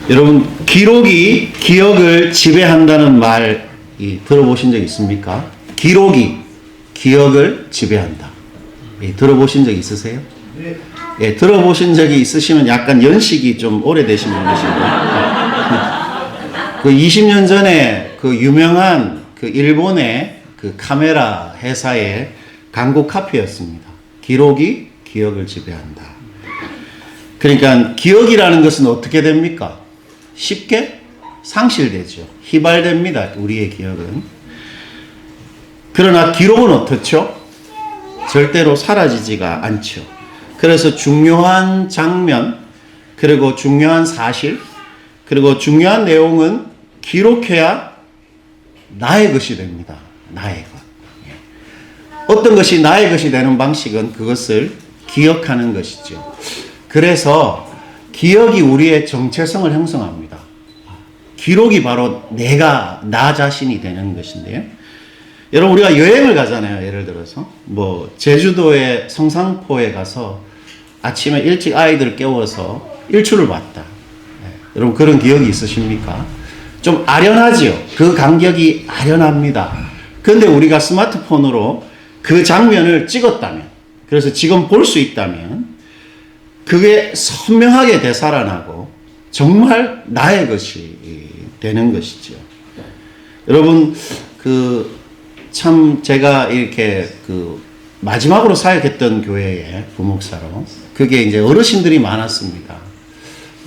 여러분, 기록이 기억을 지배한다는 말 들어보신 적 있습니까? 기록이 기억을 지배한다. 들어보신 적 있으세요? 네. 예, 들어보신 적이 있으시면 약간 연식이 좀 오래되신 분이시고, 그 20년 전에 그 유명한 그 일본의 그 카메라 회사의 광고 카피였습니다. 기록이 기억을 지배한다. 그러니까 기억이라는 것은 어떻게 됩니까? 쉽게 상실되죠. 희발됩니다. 우리의 기억은. 그러나 기록은 어떻죠? 절대로 사라지지가 않죠. 그래서 중요한 장면, 그리고 중요한 사실, 그리고 중요한 내용은 기록해야 나의 것이 됩니다. 나의 것. 어떤 것이 나의 것이 되는 방식은 그것을 기억하는 것이죠. 그래서 기억이 우리의 정체성을 형성합니다. 기록이 바로 나 자신이 되는 것인데요. 여러분, 우리가 여행을 가잖아요. 예를 들어서 제주도의 성산포에 가서 아침에 일찍 아이들을 깨워서 일출을 봤다. 여러분, 그런 기억이 있으십니까? 좀 아련하지요. 그 간격이 아련합니다. 그런데 우리가 스마트폰으로 그 장면을 찍었다면, 그래서 지금 볼 수 있다면 그게 선명하게 되살아나고 정말 나의 것이 되는 것이죠. 여러분, 참 제가 이렇게 마지막으로 사역했던 교회의 부목사로, 그게 이제 어르신들이 많았습니다.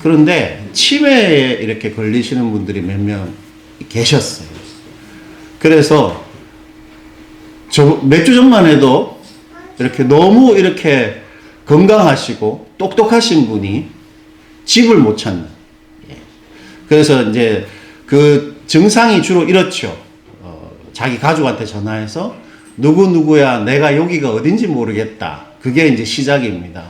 그런데 치매에 이렇게 걸리시는 분들이 몇 명 계셨어요. 그래서 몇 주 전만 해도 이렇게 너무 이렇게 건강하시고 똑똑하신 분이 집을 못 찾는. 그래서 이제 그 증상이 주로 이렇죠. 자기 가족한테 전화해서 누구누구야, 내가 여기가 어딘지 모르겠다. 그게 이제 시작입니다.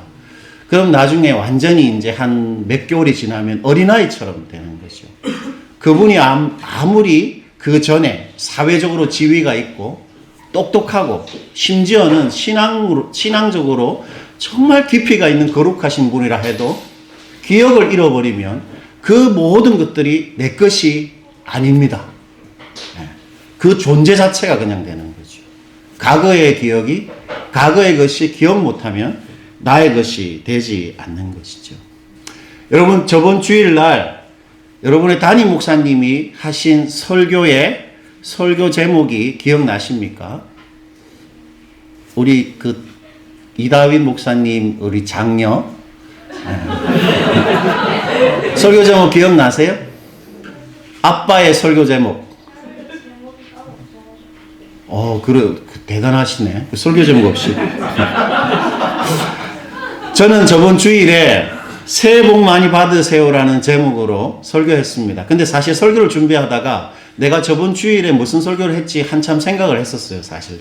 그럼 나중에 완전히 이제 한 몇 개월이 지나면 어린아이처럼 되는 거죠. 그분이 아무리 그 전에 사회적으로 지위가 있고 똑똑하고 심지어는 신앙적으로 정말 깊이가 있는 거룩하신 분이라 해도 기억을 잃어버리면 그 모든 것들이 내 것이 아닙니다. 그 존재 자체가 그냥 되는 거죠. 과거의 것이 기억 못하면 나의 것이 되지 않는 것이죠. 여러분, 저번 주일날 여러분의 담임 목사님이 하신 설교의 설교 제목이 기억나십니까? 우리 이다윗 목사님, 우리 장녀. 설교 제목 기억나세요? 아빠의 설교 제목. 그래, 대단하시네. 설교 제목 없이. 저는 저번 주일에 새해 복 많이 받으세요라는 제목으로 설교했습니다. 근데 사실 설교를 준비하다가 내가 저번 주일에 무슨 설교를 했지 한참 생각을 했었어요. 사실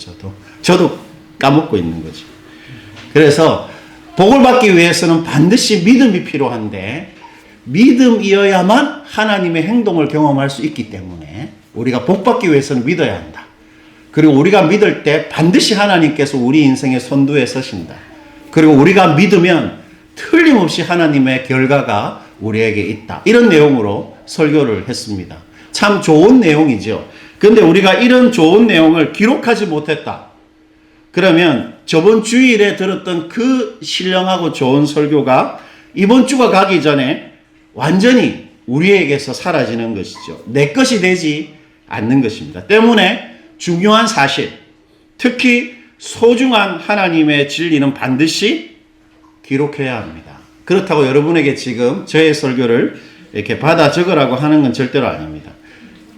저도 까먹고 있는 거죠. 그래서 복을 받기 위해서는 반드시 믿음이 필요한데, 믿음이어야만 하나님의 행동을 경험할 수 있기 때문에 우리가 복 받기 위해서는 믿어야 한다. 그리고 우리가 믿을 때 반드시 하나님께서 우리 인생의 선두에 서신다. 그리고 우리가 믿으면 틀림없이 하나님의 결과가 우리에게 있다. 이런 내용으로 설교를 했습니다. 참 좋은 내용이죠. 그런데 우리가 이런 좋은 내용을 기록하지 못했다. 그러면 저번 주일에 들었던 그 신령하고 좋은 설교가 이번 주가 가기 전에 완전히 우리에게서 사라지는 것이죠. 내 것이 되지 않는 것입니다. 때문에 중요한 사실, 특히 소중한 하나님의 진리는 반드시 기록해야 합니다. 그렇다고 여러분에게 지금 저의 설교를 이렇게 받아 적으라고 하는 건 절대로 아닙니다.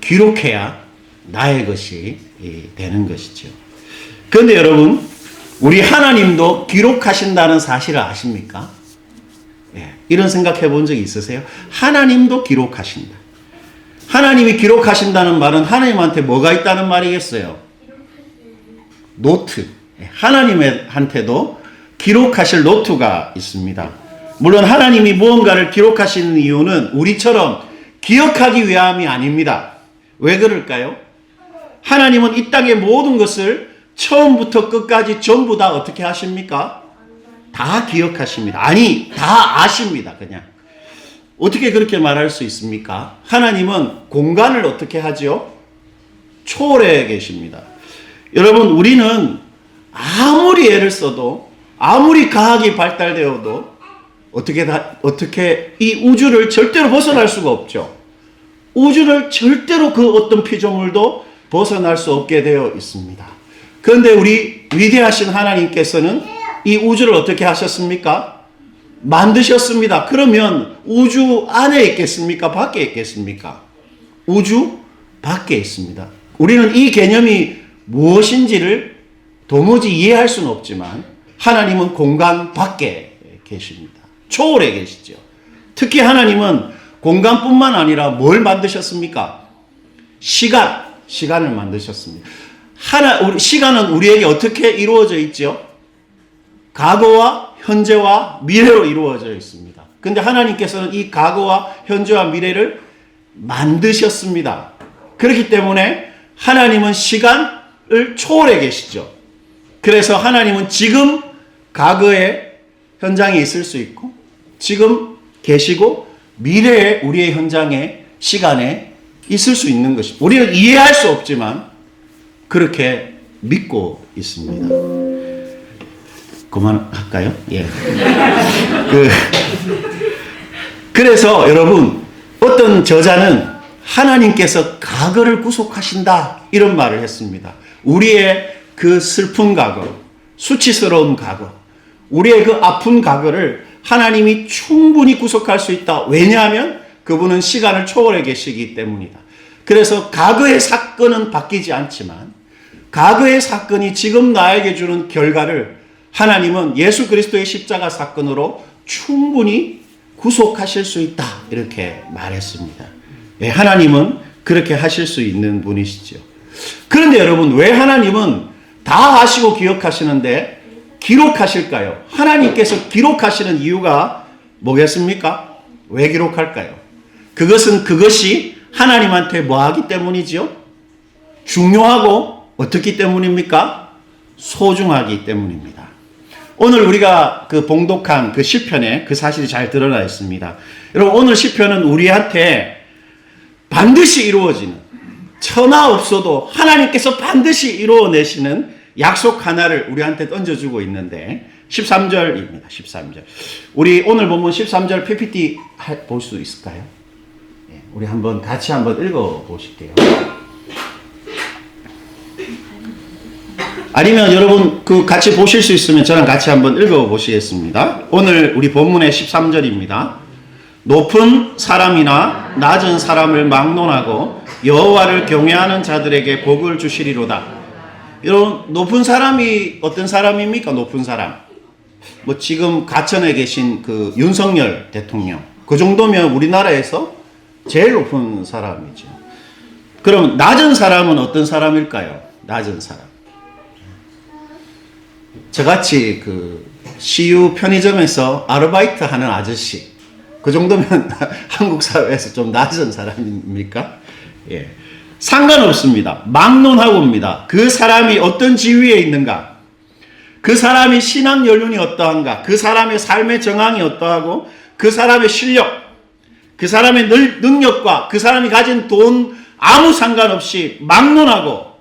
기록해야 나의 것이 되는 것이죠. 그런데 여러분, 우리 하나님도 기록하신다는 사실을 아십니까? 이런 생각해 본 적이 있으세요? 하나님도 기록하신다. 하나님이 기록하신다는 말은 하나님한테 뭐가 있다는 말이겠어요? 노트. 하나님한테도 기록하실 노트가 있습니다. 물론 하나님이 무언가를 기록하시는 이유는 우리처럼 기억하기 위함이 아닙니다. 왜 그럴까요? 하나님은 이 땅의 모든 것을 처음부터 끝까지 전부 다 어떻게 하십니까? 다 기억하십니다. 아니, 다 아십니다. 그냥. 어떻게 그렇게 말할 수 있습니까? 하나님은 공간을 어떻게 하죠? 초월해 계십니다. 여러분, 우리는 아무리 애를 써도, 아무리 과학이 발달되어도 어떻게 이 우주를 절대로 벗어날 수가 없죠. 우주를 절대로 그 어떤 피조물도 벗어날 수 없게 되어 있습니다. 그런데 우리 위대하신 하나님께서는 이 우주를 어떻게 하셨습니까? 만드셨습니다. 그러면 우주 안에 있겠습니까? 밖에 있겠습니까? 우주 밖에 있습니다. 우리는 이 개념이 무엇인지를 도무지 이해할 수는 없지만 하나님은 공간 밖에 계십니다. 초월해 계시죠. 특히 하나님은 공간뿐만 아니라 뭘 만드셨습니까? 시간을 만드셨습니다. 시간은 우리에게 어떻게 이루어져 있죠? 과거와 현재와 미래로 이루어져 있습니다. 근데 하나님께서는 이 과거와 현재와 미래를 만드셨습니다. 그렇기 때문에 하나님은 시간을 초월해 계시죠. 그래서 하나님은 지금 과거의 현장에 있을 수 있고 지금 계시고 미래의 우리의 현장에 시간에 있을 수 있는 것입니다. 우리는 이해할 수 없지만 그렇게 믿고 있습니다. 그만할까요? 예. 그래서 여러분, 어떤 저자는 하나님께서 과거를 구속하신다 이런 말을 했습니다. 우리의 그 슬픈 과거, 수치스러운 과거, 우리의 그 아픈 과거를 하나님이 충분히 구속할 수 있다. 왜냐하면 그분은 시간을 초월해 계시기 때문이다. 그래서 과거의 사건은 바뀌지 않지만 과거의 사건이 지금 나에게 주는 결과를 하나님은 예수 그리스도의 십자가 사건으로 충분히 구속하실 수 있다. 이렇게 말했습니다. 예, 하나님은 그렇게 하실 수 있는 분이시죠. 그런데 여러분, 왜 하나님은 다 아시고 기억하시는데 기록하실까요? 하나님께서 기록하시는 이유가 뭐겠습니까? 왜 기록할까요? 그것이 하나님한테 뭐하기 때문이죠? 중요하고 어떻기 때문입니까? 소중하기 때문입니다. 오늘 우리가 그 봉독한 그 시편에 그 사실이 잘 드러나 있습니다. 여러분, 오늘 시편은 우리한테 반드시 이루어지는, 천하 없어도 하나님께서 반드시 이루어내시는 약속 하나를 우리한테 던져주고 있는데 13절입니다. 13절. 우리 오늘 본문 13절 PPT 볼 수 있을까요? 우리 같이 한번 읽어보실게요. 아니면 여러분 같이 보실 수 있으면 저랑 같이 한번 읽어보시겠습니다. 오늘 우리 본문의 13절입니다. 높은 사람이나 낮은 사람을 막론하고 여호와를 경외하는 자들에게 복을 주시리로다. 여러분, 높은 사람이 어떤 사람입니까? 높은 사람. 지금 가천에 계신 그 윤석열 대통령. 그 정도면 우리나라에서 제일 높은 사람이죠. 그럼 낮은 사람은 어떤 사람일까요? 낮은 사람. 저같이 그 CU 편의점에서 아르바이트 하는 아저씨. 그 정도면 한국 사회에서 좀 낮은 사람입니까? 예. 상관없습니다. 막론하고입니다. 그 사람이 어떤 지위에 있는가? 그 사람이 신앙 연륜이 어떠한가? 그 사람의 삶의 정황이 어떠하고? 그 사람의 실력, 그 사람의 능력과 그 사람이 가진 돈 아무 상관없이 막론하고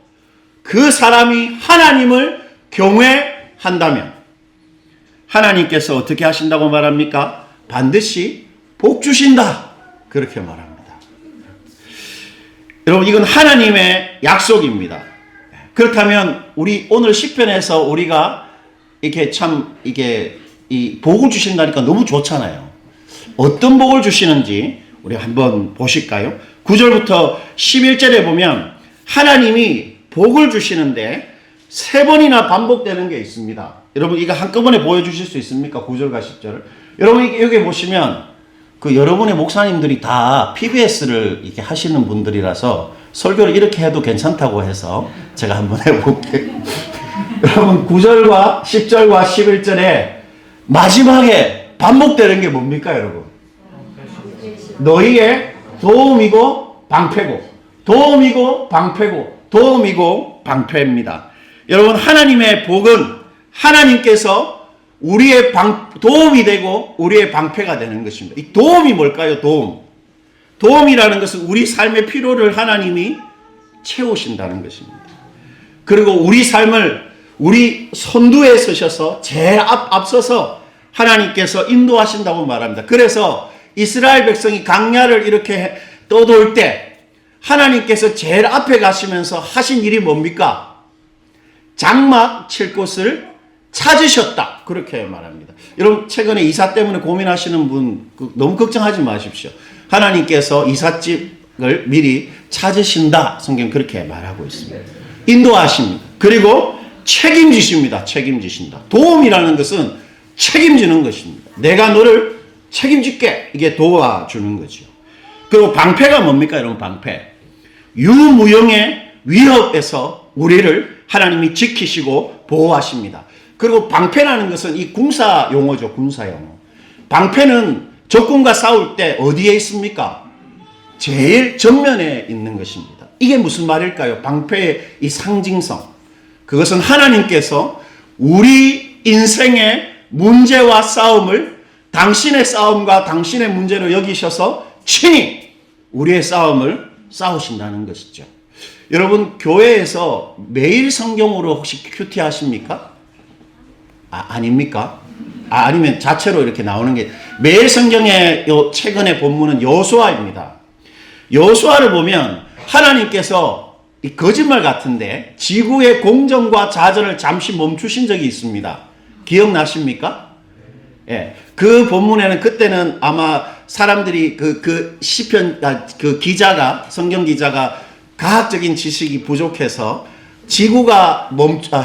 그 사람이 하나님을 경외한다면 하나님께서 어떻게 하신다고 말합니까? 반드시 복 주신다. 그렇게 말합니다. 여러분, 이건 하나님의 약속입니다. 그렇다면 우리 오늘 시편에서 우리가 이게 이 복을 주신다니까 너무 좋잖아요. 어떤 복을 주시는지 우리 한번 보실까요? 9절부터 11절에 보면 하나님이 복을 주시는데 3번이나 반복되는 게 있습니다. 여러분, 이거 한꺼번에 보여주실 수 있습니까? 9절과 10절을. 여러분, 여기 보시면 여러분의 목사님들이 다 PBS를 이렇게 하시는 분들이라서 설교를 이렇게 해도 괜찮다고 해서 제가 한번 해볼게요. 여러분, 9절과 10절과 11절에 마지막에 반복되는 게 뭡니까, 여러분? 너희의 도움이고 방패고, 도움이고 방패고, 도움이고 방패입니다. 여러분, 하나님의 복은 하나님께서 우리의 도움이 되고 우리의 방패가 되는 것입니다. 이 도움이 뭘까요? 도움이라는 것은 우리 삶의 필요를 하나님이 채우신다는 것입니다. 그리고 우리 삶을 우리 선두에 서셔서 제일 앞서서 하나님께서 인도하신다고 말합니다. 그래서 이스라엘 백성이 광야를 이렇게 떠돌 때 하나님께서 제일 앞에 가시면서 하신 일이 뭡니까? 장막 칠 곳을 찾으셨다. 그렇게 말합니다. 여러분 최근에 이사 때문에 고민하시는 분 너무 걱정하지 마십시오. 하나님께서 이삿집을 미리 찾으신다. 성경 그렇게 말하고 있습니다. 인도하십니다. 그리고 책임지십니다. 책임지신다. 도움이라는 것은 책임지는 것입니다. 내가 너를 책임질게. 이게 도와주는 거죠. 그리고 방패가 뭡니까? 여러분 방패. 유무형의 위협에서 우리를 하나님이 지키시고 보호하십니다. 그리고 방패라는 것은 이 군사 용어죠. 군사 용어. 방패는 적군과 싸울 때 어디에 있습니까? 제일 전면에 있는 것입니다. 이게 무슨 말일까요? 방패의 이 상징성. 그것은 하나님께서 우리 인생의 문제와 싸움을 당신의 싸움과 당신의 문제로 여기셔서 친히 우리의 싸움을 싸우신다는 것이죠. 여러분 교회에서 매일 성경으로 혹시 큐티 하십니까? 아닙니까? 아니면 자체로 이렇게 나오는 게 매일 성경의 최근의 본문은 여호수아입니다. 여호수아를 보면 하나님께서 이 거짓말 같은데 지구의 공정과 자전을 잠시 멈추신 적이 있습니다. 기억나십니까? 예. 그 본문에는 그때는 아마 사람들이 그 시편 그 기자가 성경 기자가 과학적인 지식이 부족해서 지구가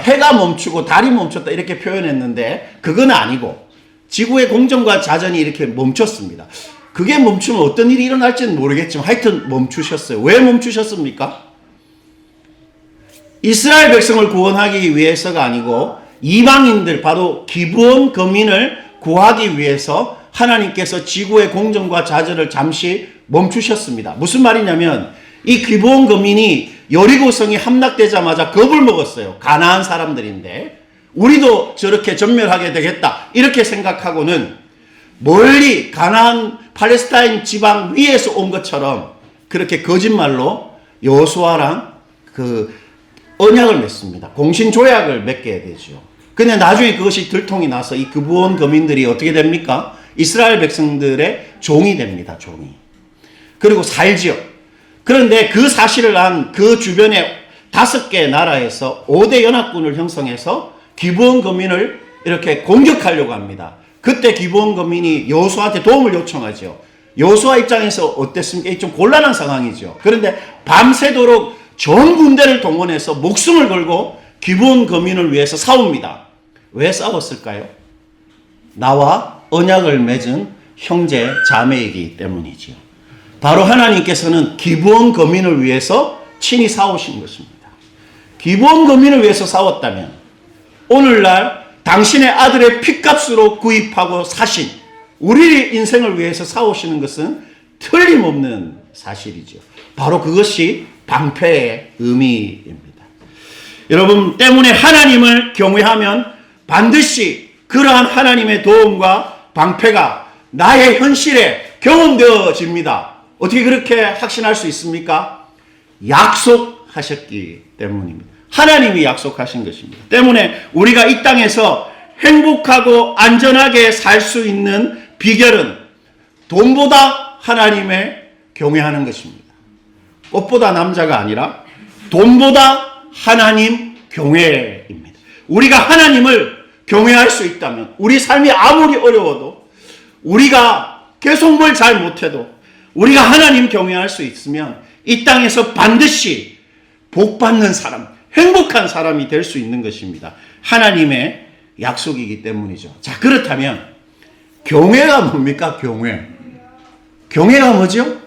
해가 멈추고 달이 멈췄다 이렇게 표현했는데 그건 아니고 지구의 공정과 자전이 이렇게 멈췄습니다. 그게 멈추면 어떤 일이 일어날지는 모르겠지만 하여튼 멈추셨어요. 왜 멈추셨습니까? 이스라엘 백성을 구원하기 위해서가 아니고 이방인들 바로 기브온 거민을 구하기 위해서 하나님께서 지구의 공정과 자전을 잠시 멈추셨습니다. 무슨 말이냐면 이 기브온 거민이 여리고성이 함락되자마자 겁을 먹었어요. 가나안 사람들인데 우리도 저렇게 전멸하게 되겠다 이렇게 생각하고는 멀리 가나안 팔레스타인 지방 위에서 온 것처럼 그렇게 거짓말로 여호수아랑 그 언약을 맺습니다. 공신조약을 맺게 되죠. 근데 나중에 그것이 들통이 나서 이 기브온 거민들이 어떻게 됩니까? 이스라엘 백성들의 종이 됩니다. 종이. 그리고 살지요. 그런데 그 사실을 안 그 주변에 5개 나라에서 5대 연합군을 형성해서 기브온 거민을 이렇게 공격하려고 합니다. 그때 기브온 거민이 여호수아한테 도움을 요청하죠. 여호수아 입장에서 어땠습니까? 좀 곤란한 상황이죠. 그런데 밤새도록 전 군대를 동원해서 목숨을 걸고 기브온 거민을 위해서 싸웁니다. 왜 싸웠을까요? 나와 언약을 맺은 형제 자매이기 때문이지요. 바로 하나님께서는 기브온 거민을 위해서 친히 싸우신 것입니다. 기브온 거민을 위해서 싸웠다면 오늘날 당신의 아들의 핏값으로 구입하고 사신 우리 인생을 위해서 싸우시는 것은 틀림없는 사실이죠. 바로 그것이 방패의 의미입니다. 여러분 때문에 하나님을 경외하면 반드시 그러한 하나님의 도움과 방패가 나의 현실에 경험되어집니다. 어떻게 그렇게 확신할 수 있습니까? 약속하셨기 때문입니다. 하나님이 약속하신 것입니다. 때문에 우리가 이 땅에서 행복하고 안전하게 살 수 있는 비결은 돈보다 하나님의 경외하는 것입니다. 꽃보다 남자가 아니라 돈보다 하나님 경외입니다. 우리가 하나님을 경외할 수 있다면 우리 삶이 아무리 어려워도 우리가 계속 뭘 잘 못해도 우리가 하나님 경외할 수 있으면 이 땅에서 반드시 복받는 사람, 행복한 사람이 될 수 있는 것입니다. 하나님의 약속이기 때문이죠. 자, 그렇다면 경외가 뭡니까? 경외가 뭐죠?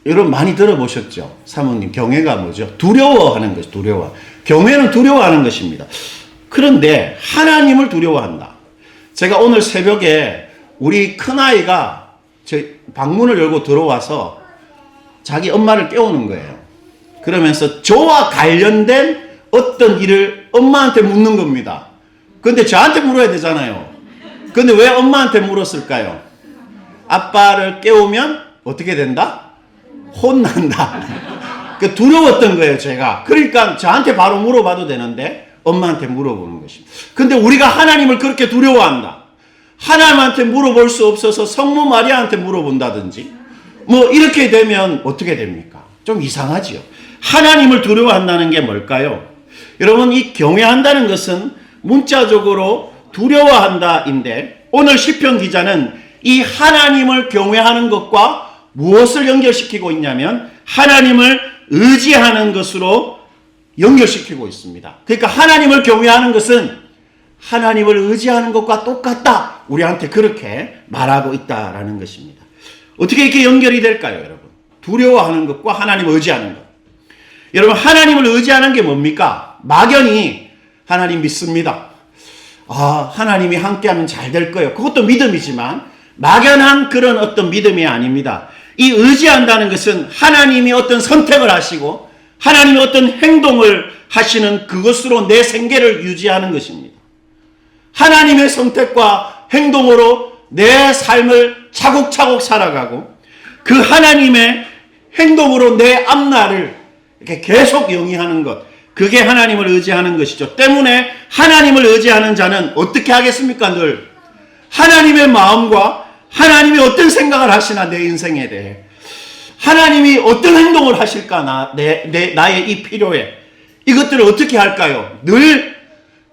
여러분 많이 들어보셨죠? 사모님, 경외가 뭐죠? 두려워하는 것이 두려워. 경외는 두려워하는 것입니다. 그런데 하나님을 두려워한다. 제가 오늘 새벽에 우리 큰아이가 제 방문을 열고 들어와서 자기 엄마를 깨우는 거예요. 그러면서 저와 관련된 어떤 일을 엄마한테 묻는 겁니다. 근데 저한테 물어야 되잖아요. 근데 왜 엄마한테 물었을까요? 아빠를 깨우면 어떻게 된다? 혼난다. 그 두려웠던 거예요, 제가. 그러니까 저한테 바로 물어봐도 되는데 엄마한테 물어보는 것입니다. 근데 우리가 하나님을 그렇게 두려워한다. 하나님한테 물어볼 수 없어서 성모 마리아한테 물어본다든지 뭐 이렇게 되면 어떻게 됩니까? 좀 이상하지요. 하나님을 두려워한다는 게 뭘까요? 여러분, 이 경외한다는 것은 문자적으로 두려워한다인데 오늘 시편 기자는 이 하나님을 경외하는 것과 무엇을 연결시키고 있냐면 하나님을 의지하는 것으로 연결시키고 있습니다. 그러니까 하나님을 경외하는 것은 하나님을 의지하는 것과 똑같다. 우리한테 그렇게 말하고 있다라는 것입니다. 어떻게 이렇게 연결이 될까요, 여러분? 두려워하는 것과 하나님을 의지하는 것. 여러분, 하나님을 의지하는 게 뭡니까? 막연히 하나님 믿습니다. 하나님이 함께하면 잘 될 거예요. 그것도 믿음이지만 막연한 그런 어떤 믿음이 아닙니다. 이 의지한다는 것은 하나님이 어떤 선택을 하시고 하나님이 어떤 행동을 하시는 그것으로 내 생계를 유지하는 것입니다. 하나님의 선택과 행동으로 내 삶을 차곡차곡 살아가고 그 하나님의 행동으로 내 앞날을 이렇게 계속 영위하는 것, 그게 하나님을 의지하는 것이죠. 때문에 하나님을 의지하는 자는 어떻게 하겠습니까? 늘 하나님의 마음과 하나님이 어떤 생각을 하시나 내 인생에 대해 하나님이 어떤 행동을 하실까 나의 이 필요에 이것들을 어떻게 할까요? 늘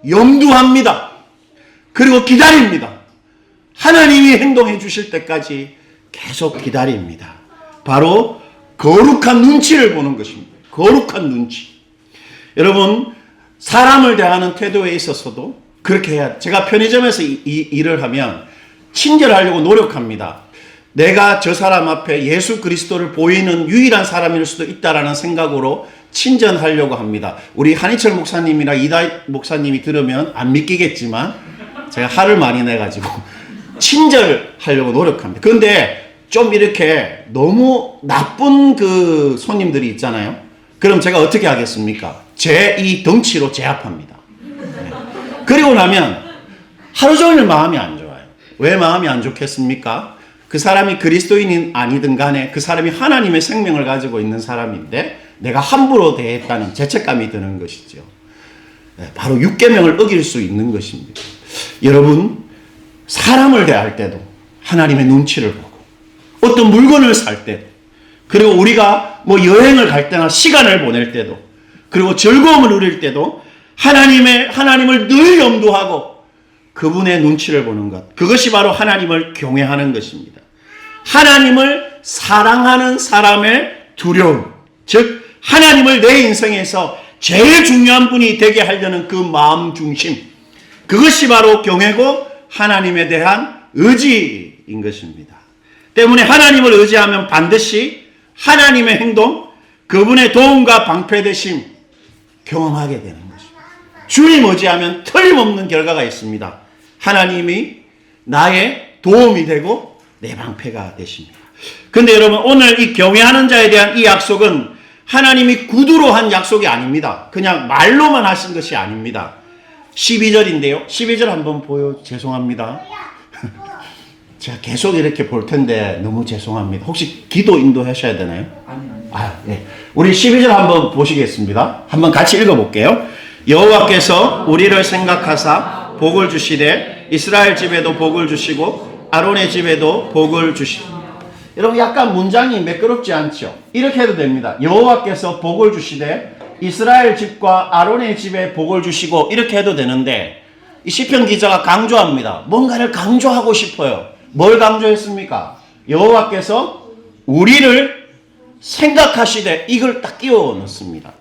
염두합니다. 그리고 기다립니다. 하나님이 행동해 주실 때까지 계속 기다립니다. 바로 거룩한 눈치를 보는 것입니다. 거룩한 눈치. 여러분, 사람을 대하는 태도에 있어서도 그렇게 해야, 제가 편의점에서 일을 하면 친절하려고 노력합니다. 내가 저 사람 앞에 예수 그리스도를 보이는 유일한 사람일 수도 있다라는 생각으로 친절하려고 합니다. 우리 한희철 목사님이나 이다희 목사님이 들으면 안 믿기겠지만 제가 화를 많이 내가지고 친절하려고 노력합니다. 그런데 좀 이렇게 너무 나쁜 그 손님들이 있잖아요. 그럼 제가 어떻게 하겠습니까? 제 이 덩치로 제압합니다. 네. 그리고 나면 하루 종일 마음이 안 좋아요. 왜 마음이 안 좋겠습니까? 그 사람이 그리스도인이 아니든 간에 그 사람이 하나님의 생명을 가지고 있는 사람인데 내가 함부로 대했다는 죄책감이 드는 것이죠. 네, 바로 육계명을 어길 수 있는 것입니다. 여러분, 사람을 대할 때도 하나님의 눈치를 보고 어떤 물건을 살 때도 그리고 우리가 뭐 여행을 갈 때나 시간을 보낼 때도 그리고 즐거움을 누릴 때도 하나님을 늘 염두하고 그분의 눈치를 보는 것. 그것이 바로 하나님을 경외하는 것입니다. 하나님을 사랑하는 사람의 두려움. 즉 하나님을 내 인생에서 제일 중요한 분이 되게 하려는 그 마음 중심. 그것이 바로 경외고 하나님에 대한 의지인 것입니다. 때문에 하나님을 의지하면 반드시 하나님의 행동, 그분의 도움과 방패되심 경험하게 되는 것입니다. 주님 의지하면 틀림없는 결과가 있습니다. 하나님이 나의 도움이 되고 내 방패가 되십니다. 그런데 여러분, 오늘 이 경외하는 자에 대한 이 약속은 하나님이 구두로 한 약속이 아닙니다. 그냥 말로만 하신 것이 아닙니다. 12절인데요. 12절 한번 죄송합니다. 제가 계속 이렇게 볼 텐데 너무 죄송합니다. 혹시 기도 인도하셔야 되나요? 아니요. 네. 우리 12절 한번 보시겠습니다. 한번 같이 읽어볼게요. 여호와께서 우리를 생각하사 복을 주시되 이스라엘 집에도 복을 주시고 아론의 집에도 복을 주시고. 여러분, 약간 문장이 매끄럽지 않죠? 이렇게 해도 됩니다. 여호와께서 복을 주시되 이스라엘 집과 아론의 집에 복을 주시고 이렇게 해도 되는데 이 시편 기자가 강조합니다. 뭔가를 강조하고 싶어요. 뭘 강조했습니까? 여호와께서 우리를 생각하시되 이걸 딱 끼워 넣습니다.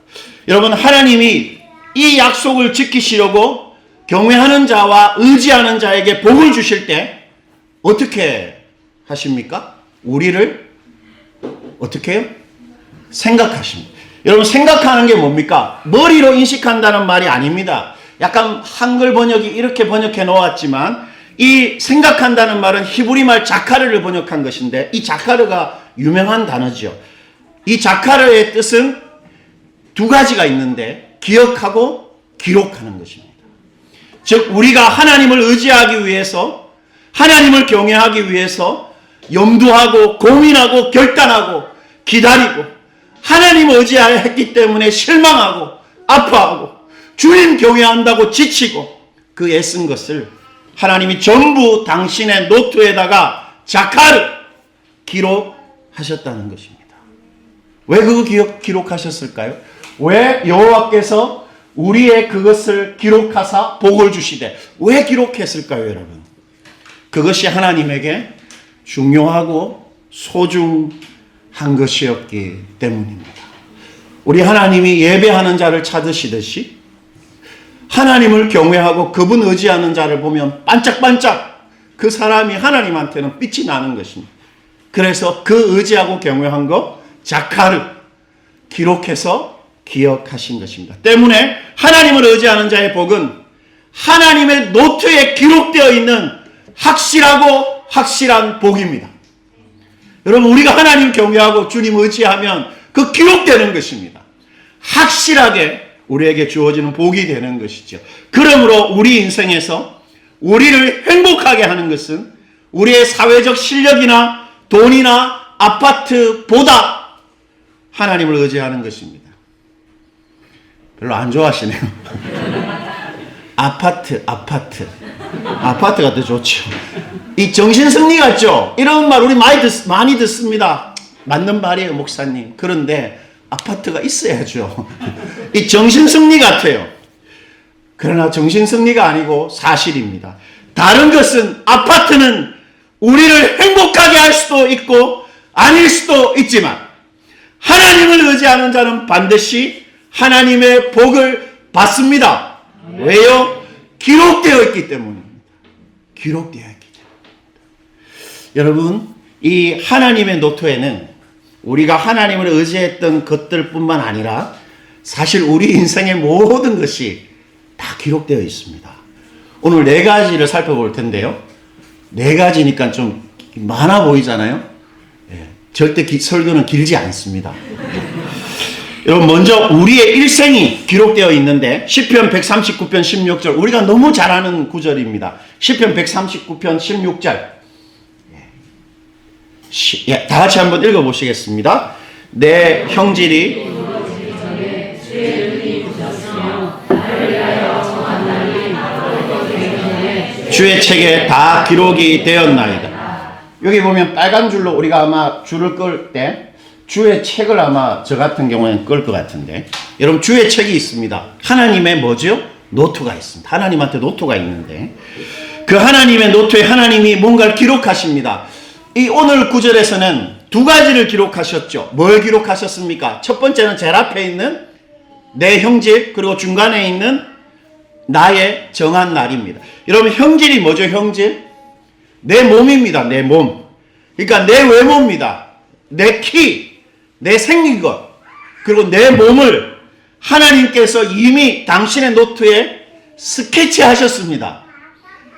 여러분, 하나님이 이 약속을 지키시려고 경외하는 자와 의지하는 자에게 복을 주실 때 어떻게 하십니까? 우리를 어떻게 해요? 생각하십니다. 여러분, 생각하는 게 뭡니까? 머리로 인식한다는 말이 아닙니다. 약간 한글 번역이 이렇게 번역해 놓았지만 이 생각한다는 말은 히브리 말 자카르를 번역한 것인데 이 자카르가 유명한 단어죠. 이 자카르의 뜻은 두 가지가 있는데 기억하고 기록하는 것입니다. 즉 우리가 하나님을 의지하기 위해서, 하나님을 경외하기 위해서 염두하고 고민하고 결단하고 기다리고 하나님을 의지했기 때문에 실망하고 아파하고 주님 경외한다고 지치고 그 애쓴 것을 하나님이 전부 당신의 노트에다가 자카르 기록하셨다는 것입니다. 왜 그거 기록하셨을까요? 왜 여호와께서 우리의 그것을 기록하사 복을 주시되 왜 기록했을까요, 여러분? 그것이 하나님에게 중요하고 소중한 것이었기 때문입니다. 우리 하나님이 예배하는 자를 찾으시듯이 하나님을 경외하고 그분 의지하는 자를 보면 반짝반짝 그 사람이 하나님한테는 빛이 나는 것입니다. 그래서 그 의지하고 경외한 것 자카르 기록해서 기억하신 것입니다. 때문에 하나님을 의지하는 자의 복은 하나님의 노트에 기록되어 있는 확실하고 확실한 복입니다. 여러분, 우리가 하나님 경외하고 주님 의지하면 그 기록되는 것입니다. 확실하게 우리에게 주어지는 복이 되는 것이죠. 그러므로 우리 인생에서 우리를 행복하게 하는 것은 우리의 사회적 실력이나 돈이나 아파트보다 하나님을 의지하는 것입니다. 별로 안 좋아하시네요. 아파트가 더 좋죠. 이 정신승리 같죠? 이런 말 우리 많이 듣습니다. 맞는 말이에요, 목사님. 그런데 아파트가 있어야죠. 이 정신승리 같아요. 그러나 정신승리가 아니고 사실입니다. 다른 것은 아파트는 우리를 행복하게 할 수도 있고 아닐 수도 있지만 하나님을 의지하는 자는 반드시 하나님의 복을 받습니다. 왜요? 기록되어 있기 때문입니다. 기록되어 있기 때문입니다. 여러분, 이 하나님의 노트에는 우리가 하나님을 의지했던 것들뿐만 아니라 사실 우리 인생의 모든 것이 다 기록되어 있습니다. 오늘 4가지를 살펴볼 텐데요. 4가지니까 좀 많아 보이잖아요. 절대 설교는 길지 않습니다. 여러분, 먼저 우리의 일생이 기록되어 있는데 시편 139편 16절, 우리가 너무 잘 아는 구절입니다. 시편 139편 16절. 다 같이 한번 읽어보시겠습니다. 내 형질이 주의 책에 다 기록이 되었나이다. 여기 보면 빨간 줄로 우리가 아마 줄을 끌 때 주의 책을 아마 저 같은 경우에는 끌 것 같은데, 여러분, 주의 책이 있습니다. 하나님의 뭐죠? 노트가 있습니다. 하나님한테 노트가 있는데 그 하나님의 노트에 하나님이 뭔가를 기록하십니다. 이 오늘 구절에서는 2가지를 기록하셨죠. 뭘 기록하셨습니까? 첫 번째는 제일 앞에 있는 내 형질, 그리고 중간에 있는 나의 정한 날입니다. 여러분, 형질이 뭐죠? 형질? 내 몸입니다. 내 몸. 그러니까 내 외모입니다. 내 키, 내 생긴 것, 그리고 내 몸을 하나님께서 이미 당신의 노트에 스케치하셨습니다.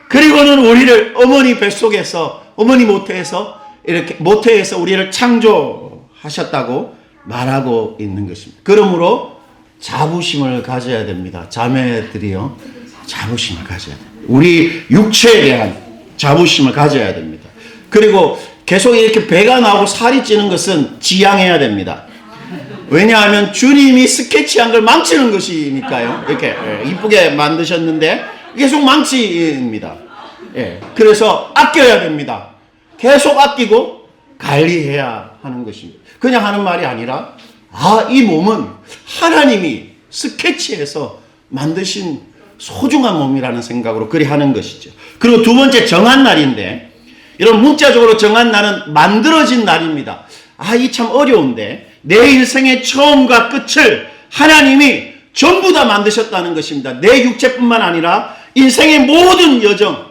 그리고는 우리를 어머니 뱃속에서, 어머니 모태에서 이렇게 모태에서 우리를 창조하셨다고 말하고 있는 것입니다. 그러므로 자부심을 가져야 됩니다. 자매들이요, 자부심을 가져야 됩니다. 우리 육체에 대한 자부심을 가져야 됩니다. 그리고 계속 이렇게 배가 나오고 살이 찌는 것은 지양해야 됩니다. 왜냐하면 주님이 스케치한 걸 망치는 것이니까요. 이렇게 이쁘게 만드셨는데 계속 망치입니다. 그래서 아껴야 됩니다. 계속 아끼고 관리해야 하는 것입니다. 그냥 하는 말이 아니라, 이 몸은 하나님이 스케치해서 만드신 소중한 몸이라는 생각으로 그리 하는 것이죠. 그리고 2번째, 정한 날인데, 이런 문자적으로 정한 날은 만들어진 날입니다. 이 참 어려운데, 내 인생의 처음과 끝을 하나님이 전부 다 만드셨다는 것입니다. 내 육체뿐만 아니라 인생의 모든 여정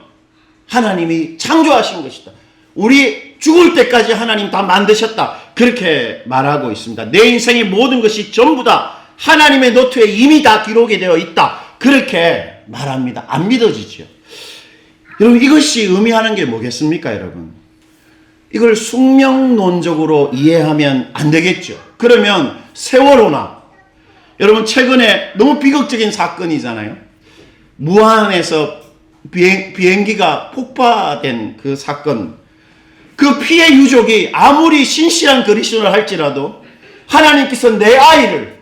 하나님이 창조하신 것이다. 우리 죽을 때까지 하나님 다 만드셨다. 그렇게 말하고 있습니다. 내 인생의 모든 것이 전부 다 하나님의 노트에 이미 다 기록이 되어 있다. 그렇게 말합니다. 안 믿어지죠. 여러분, 이것이 의미하는 게 뭐겠습니까, 여러분? 이걸 숙명론적으로 이해하면 안 되겠죠. 그러면 세월호나, 여러분, 최근에 너무 비극적인 사건이잖아요. 무안에서 비행기가 폭파된 그 사건, 그 피해 유족이 아무리 신실한 그리스도를 할지라도 하나님께서 내 아이를,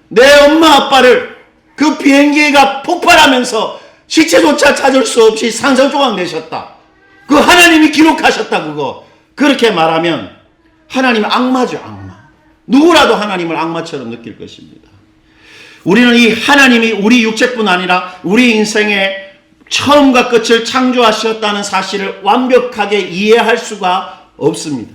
내 엄마 아빠를 그 비행기가 폭발하면서 시체조차 찾을 수 없이 산산조각 내셨다. 그 하나님이 기록하셨다. 그거 그렇게 말하면 하나님은 악마죠, 악마. 누구라도 하나님을 악마처럼 느낄 것입니다. 우리는 이 하나님이 우리 육체뿐 아니라 우리 인생의 처음과 끝을 창조하셨다는 사실을 완벽하게 이해할 수가 없습니다.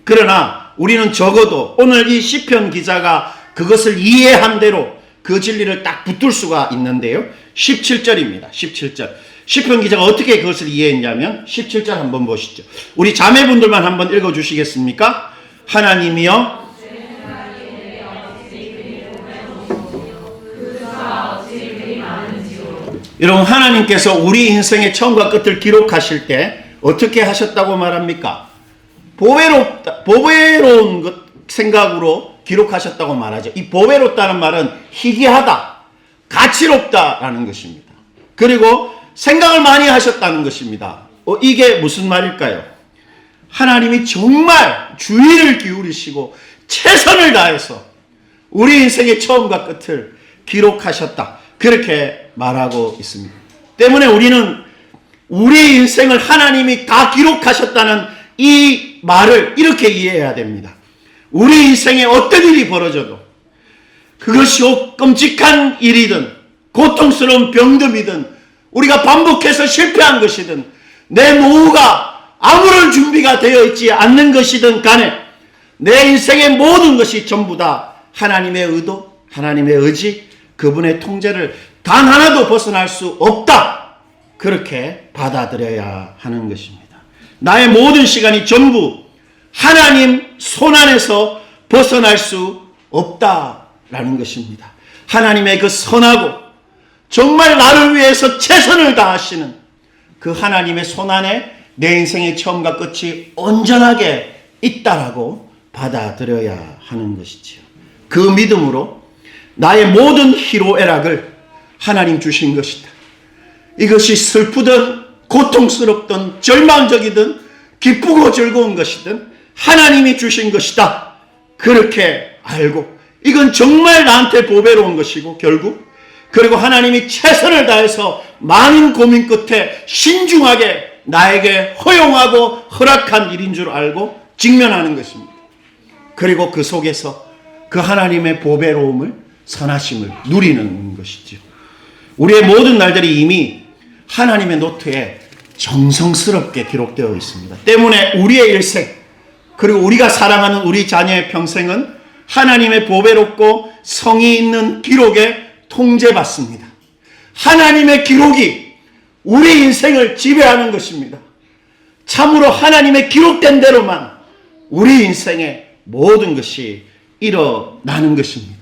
그러나 우리는 적어도 오늘 이 시편 기자가 그것을 이해한 대로 그 진리를 딱 붙들 수가 있는데요. 17절입니다. 17절. 시편 기자가 어떻게 그것을 이해했냐면 17절 한번 보시죠. 우리 자매분들만 한번 읽어주시겠습니까? 하나님이여 여러분, 하나님께서 우리 인생의 처음과 끝을 기록하실 때 어떻게 하셨다고 말합니까? 보배로운 생각으로 기록하셨다고 말하죠. 이 보배롭다는 말은 희귀하다, 가치롭다라는 것입니다. 그리고 생각을 많이 하셨다는 것입니다. 이게 무슨 말일까요? 하나님이 정말 주의를 기울이시고 최선을 다해서 우리 인생의 처음과 끝을 기록하셨다. 그렇게 말하고 있습니다. 때문에 우리는 우리 인생을 하나님이 다 기록하셨다는 이 말을 이렇게 이해해야 됩니다. 우리 인생에 어떤 일이 벌어져도 그것이 끔찍한 일이든 고통스러운 병듦이든 우리가 반복해서 실패한 것이든 내 노후가 아무런 준비가 되어 있지 않는 것이든 간에 내 인생의 모든 것이 전부 다 하나님의 의도, 하나님의 의지, 그분의 통제를 단 하나도 벗어날 수 없다. 그렇게 받아들여야 하는 것입니다. 나의 모든 시간이 전부 하나님 손안에서 벗어날 수 없다라는 것입니다. 하나님의 그 선하고 정말 나를 위해서 최선을 다하시는 그 하나님의 손안에 내 인생의 처음과 끝이 온전하게 있다라고 받아들여야 하는 것이지요. 그 믿음으로 나의 모든 희로애락을 하나님 주신 것이다. 이것이 슬프든 고통스럽든 절망적이든 기쁘고 즐거운 것이든 하나님이 주신 것이다. 그렇게 알고 이건 정말 나한테 보배로운 것이고 결국 그리고 하나님이 최선을 다해서 많은 고민 끝에 신중하게 나에게 허용하고 허락한 일인 줄 알고 직면하는 것입니다. 그리고 그 속에서 그 하나님의 보배로움을 선하심을 누리는 것이죠. 우리의 모든 날들이 이미 하나님의 노트에 정성스럽게 기록되어 있습니다. 때문에 우리의 일생 그리고 우리가 사랑하는 우리 자녀의 평생은 하나님의 보배롭고 성의 있는 기록에 통제받습니다. 하나님의 기록이 우리 인생을 지배하는 것입니다. 참으로 하나님의 기록된 대로만 우리 인생의 모든 것이 일어나는 것입니다.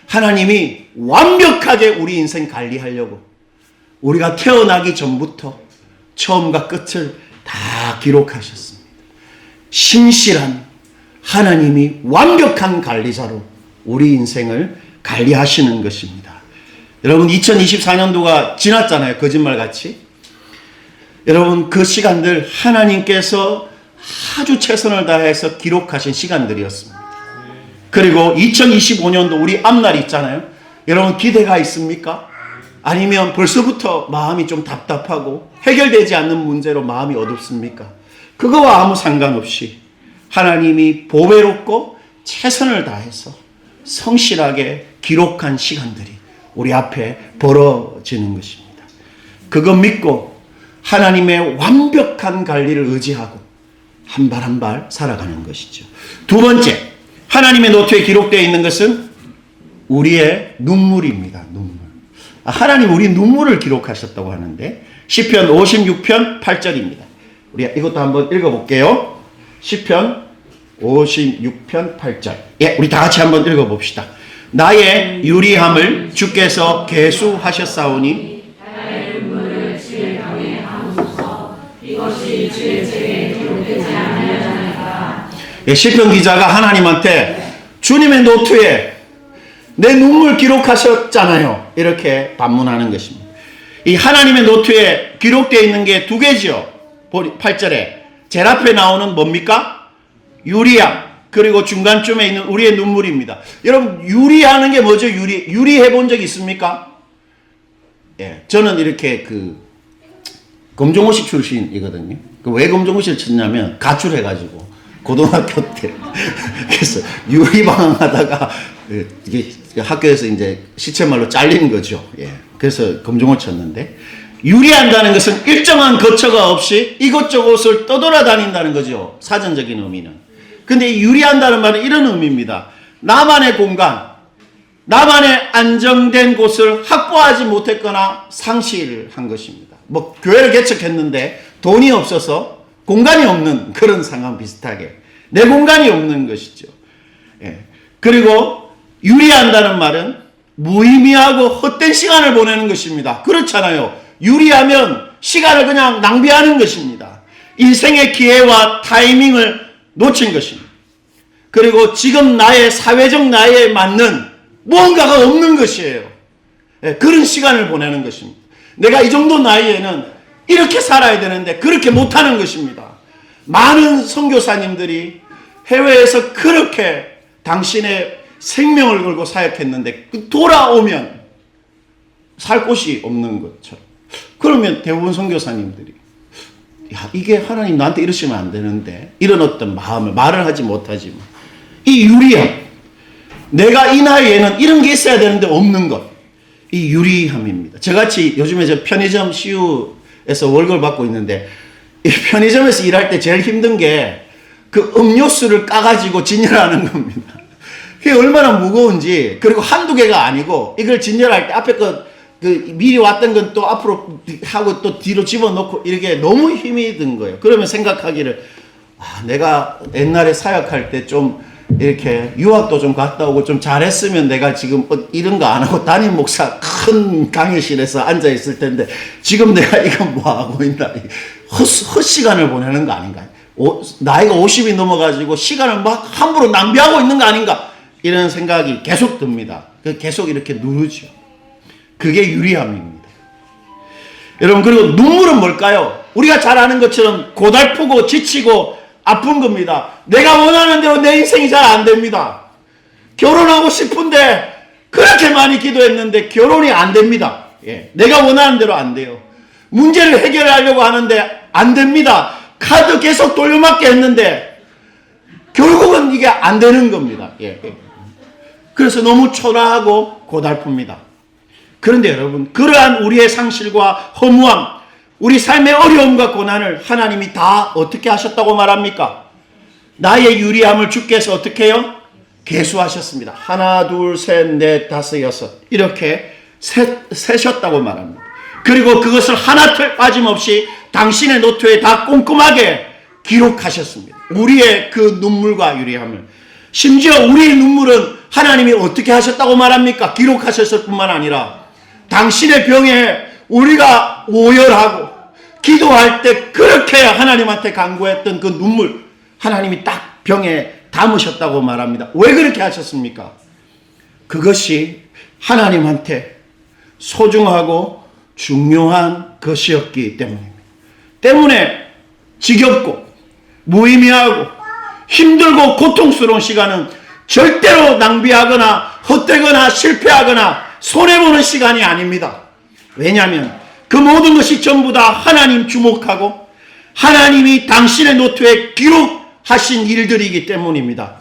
하나님이 완벽하게 우리 인생 관리하려고 우리가 태어나기 전부터 처음과 끝을 다 기록하셨습니다. 신실한 하나님이 완벽한 관리자로 우리 인생을 관리하시는 것입니다. 여러분 2024년도가 지났잖아요. 거짓말같이. 여러분 그 시간들 하나님께서 아주 최선을 다해서 기록하신 시간들이었습니다. 그리고 2025년도 우리 앞날이 있잖아요. 여러분 기대가 있습니까? 아니면 벌써부터 마음이 좀 답답하고 해결되지 않는 문제로 마음이 어둡습니까? 그거와 아무 상관없이 하나님이 보배롭고 최선을 다해서 성실하게 기록한 시간들이 우리 앞에 벌어지는 것입니다. 그거 믿고 하나님의 완벽한 관리를 의지하고 한 발 한 발 살아가는 것이죠. 두 번째, 하나님의 노트에 기록되어 있는 것은 우리의 눈물입니다. 눈물. 하나님 우리 눈물을 기록하셨다고 하는데 시편 56편 8절입니다. 우리 이것도 한번 읽어볼게요. 시편 56편 8절. 예, 우리 다 같이 한번 읽어봅시다. 나의 유리함을 주께서 계수하셨사오니 나의 눈물을 주의 병에 담으소서. 이것이 주의 책에 기록되지 아니하나이까. 예, 시편 기자가 하나님한테 주님의 노트에 내 눈물 기록하셨잖아요. 이렇게 반문하는 것입니다. 이 하나님의 노트에 기록되어 있는 게 두 개죠. 8절에 제일 앞에 나오는 뭡니까? 유리함, 그리고 중간쯤에 있는 우리의 눈물입니다. 여러분, 유리하는 게 뭐죠? 유리해 본 적 있습니까? 예, 저는 이렇게 검정고시 출신이거든요. 왜 검정고시를 쳤냐면 가출해가지고 고등학교 때 그래서 유리방황하다가 이게 학교에서 이제 시체말로 잘린 거죠. 예, 그래서 검정고를 쳤는데, 유리한다는 것은 일정한 거처가 없이 이곳저곳을 떠돌아다닌다는 거죠. 사전적인 의미는. 근데 이 유리한다는 말은 이런 의미입니다. 나만의 공간, 나만의 안정된 곳을 확보하지 못했거나 상실한 것입니다. 뭐 교회를 개척했는데 돈이 없어서 공간이 없는 그런 상황 비슷하게 내 공간이 없는 것이죠. 예. 그리고 유리한다는 말은 무의미하고 헛된 시간을 보내는 것입니다. 그렇잖아요. 유리하면 시간을 그냥 낭비하는 것입니다. 인생의 기회와 타이밍을 놓친 것입니다. 그리고 지금 나의 사회적 나이에 맞는 무언가가 없는 것이에요. 예, 그런 시간을 보내는 것입니다. 내가 이 정도 나이에는 이렇게 살아야 되는데 그렇게 못하는 것입니다. 많은 선교사님들이 해외에서 그렇게 당신의 생명을 걸고 사역했는데 돌아오면 살 곳이 없는 것처럼. 그러면 대부분 선교사님들이 야, 이게 하나님 나한테 이러시면 안 되는데, 이런 어떤 마음을 말을 하지 못하지만 이 유리함, 내가 이 나이에는 이런 게 있어야 되는데 없는 것, 이 유리함입니다. 저같이 요즘에 저 편의점 CU에서 월급을 받고 있는데, 이 편의점에서 일할 때 제일 힘든 게 그 음료수를 까가지고 진열하는 겁니다. 그게 얼마나 무거운지. 그리고 한두 개가 아니고 이걸 진열할 때 앞에 미리 왔던 건 또 앞으로 하고 또 뒤로 집어넣고 이렇게 너무 힘이 든 거예요. 그러면 생각하기를, 내가 옛날에 사역할 때 좀 이렇게 유학도 좀 갔다 오고 좀 잘했으면 내가 지금 이런 거 안 하고 담임 목사 큰 강의실에서 앉아 있을 텐데 지금 내가 이거 뭐 하고 있나, 헛시간을 보내는 거 아닌가, 나이가 50이 넘어가지고 시간을 막 함부로 낭비하고 있는 거 아닌가, 이런 생각이 계속 듭니다. 계속 이렇게 누르죠. 그게 유리함입니다. 여러분, 그리고 눈물은 뭘까요? 우리가 잘 아는 것처럼 고달프고 지치고 아픈 겁니다. 내가 원하는 대로 내 인생이 잘 안 됩니다. 결혼하고 싶은데 그렇게 많이 기도했는데 결혼이 안 됩니다. 예, 내가 원하는 대로 안 돼요. 문제를 해결하려고 하는데 안 됩니다. 카드 계속 돌려막기 했는데 결국은 이게 안 되는 겁니다. 예. 그래서 너무 초라하고 고달픕니다. 그런데 여러분, 그러한 우리의 상실과 허무함, 우리 삶의 어려움과 고난을 하나님이 다 어떻게 하셨다고 말합니까? 나의 유리함을 주께서 어떻게 해요? 계수하셨습니다. 하나, 둘, 셋, 넷, 다섯, 여섯, 이렇게 세셨다고 말합니다. 그리고 그것을 하나 빠짐없이 당신의 노트에 다 꼼꼼하게 기록하셨습니다. 우리의 그 눈물과 유리함을. 심지어 우리의 눈물은 하나님이 어떻게 하셨다고 말합니까? 기록하셨을 뿐만 아니라 당신의 병에 우리가 오열하고 기도할 때 그렇게 하나님한테 간구했던 그 눈물, 하나님이 딱 병에 담으셨다고 말합니다. 왜 그렇게 하셨습니까? 그것이 하나님한테 소중하고 중요한 것이었기 때문입니다. 때문에 지겹고 무의미하고 힘들고 고통스러운 시간은 절대로 낭비하거나 헛되거나 실패하거나 손해보는 시간이 아닙니다. 왜냐하면 그 모든 것이 전부 다 하나님 주목하고 하나님이 당신의 노트에 기록하신 일들이기 때문입니다.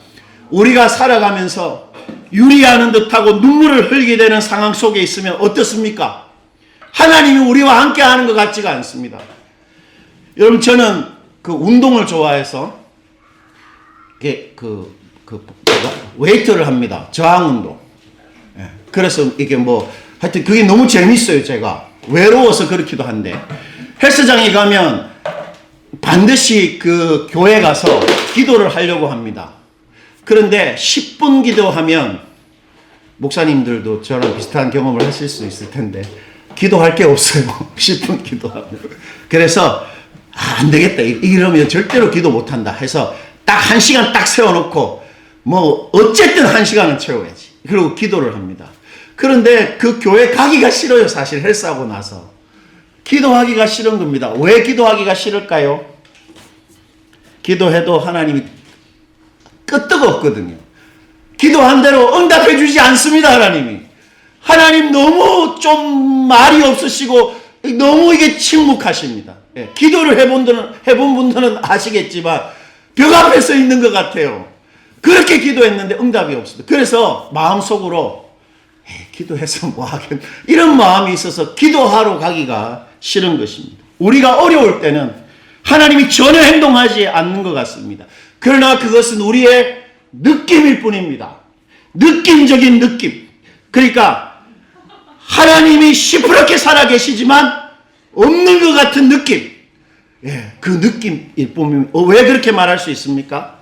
우리가 살아가면서 유리하는 듯하고 눈물을 흘리게 되는 상황 속에 있으면 어떻습니까? 하나님이 우리와 함께 하는 것 같지가 않습니다. 여러분, 저는 그 운동을 좋아해서 웨이트를 합니다. 저항 운동. 그래서 이게 하여튼 그게 너무 재밌어요. 제가 외로워서 그렇기도 한데, 헬스장에 가면 반드시 그 교회 가서 기도를 하려고 합니다. 그런데 10분 기도하면, 목사님들도 저랑 비슷한 경험을 하실 수 있을 텐데 기도할 게 없어요. 10분 기도하면. 그래서 안 되겠다, 이러면 절대로 기도 못한다 해서 딱 1시간 딱 세워놓고 어쨌든 1시간은 채워야지, 그리고 기도를 합니다. 그런데 그 교회 가기가 싫어요. 사실 헬스하고 나서 기도하기가 싫은 겁니다. 왜 기도하기가 싫을까요? 기도해도 하나님이 끄떡 없거든요. 기도한 대로 응답해 주지 않습니다. 하나님 너무 좀 말이 없으시고 너무 이게 침묵하십니다. 예, 기도를 해본 분들은 아시겠지만 벽 앞에 서 있는 것 같아요. 그렇게 기도했는데 응답이 없습니다. 그래서 마음속으로 기도해서 뭐 하겠 이런 마음이 있어서 기도하러 가기가 싫은 것입니다. 우리가 어려울 때는 하나님이 전혀 행동하지 않는 것 같습니다. 그러나 그것은 우리의 느낌일 뿐입니다. 느낌적인 느낌. 그러니까 하나님이 시퍼렇게 살아계시지만 없는 것 같은 느낌. 예, 그 느낌일 뿐입니다. 왜 그렇게 말할 수 있습니까?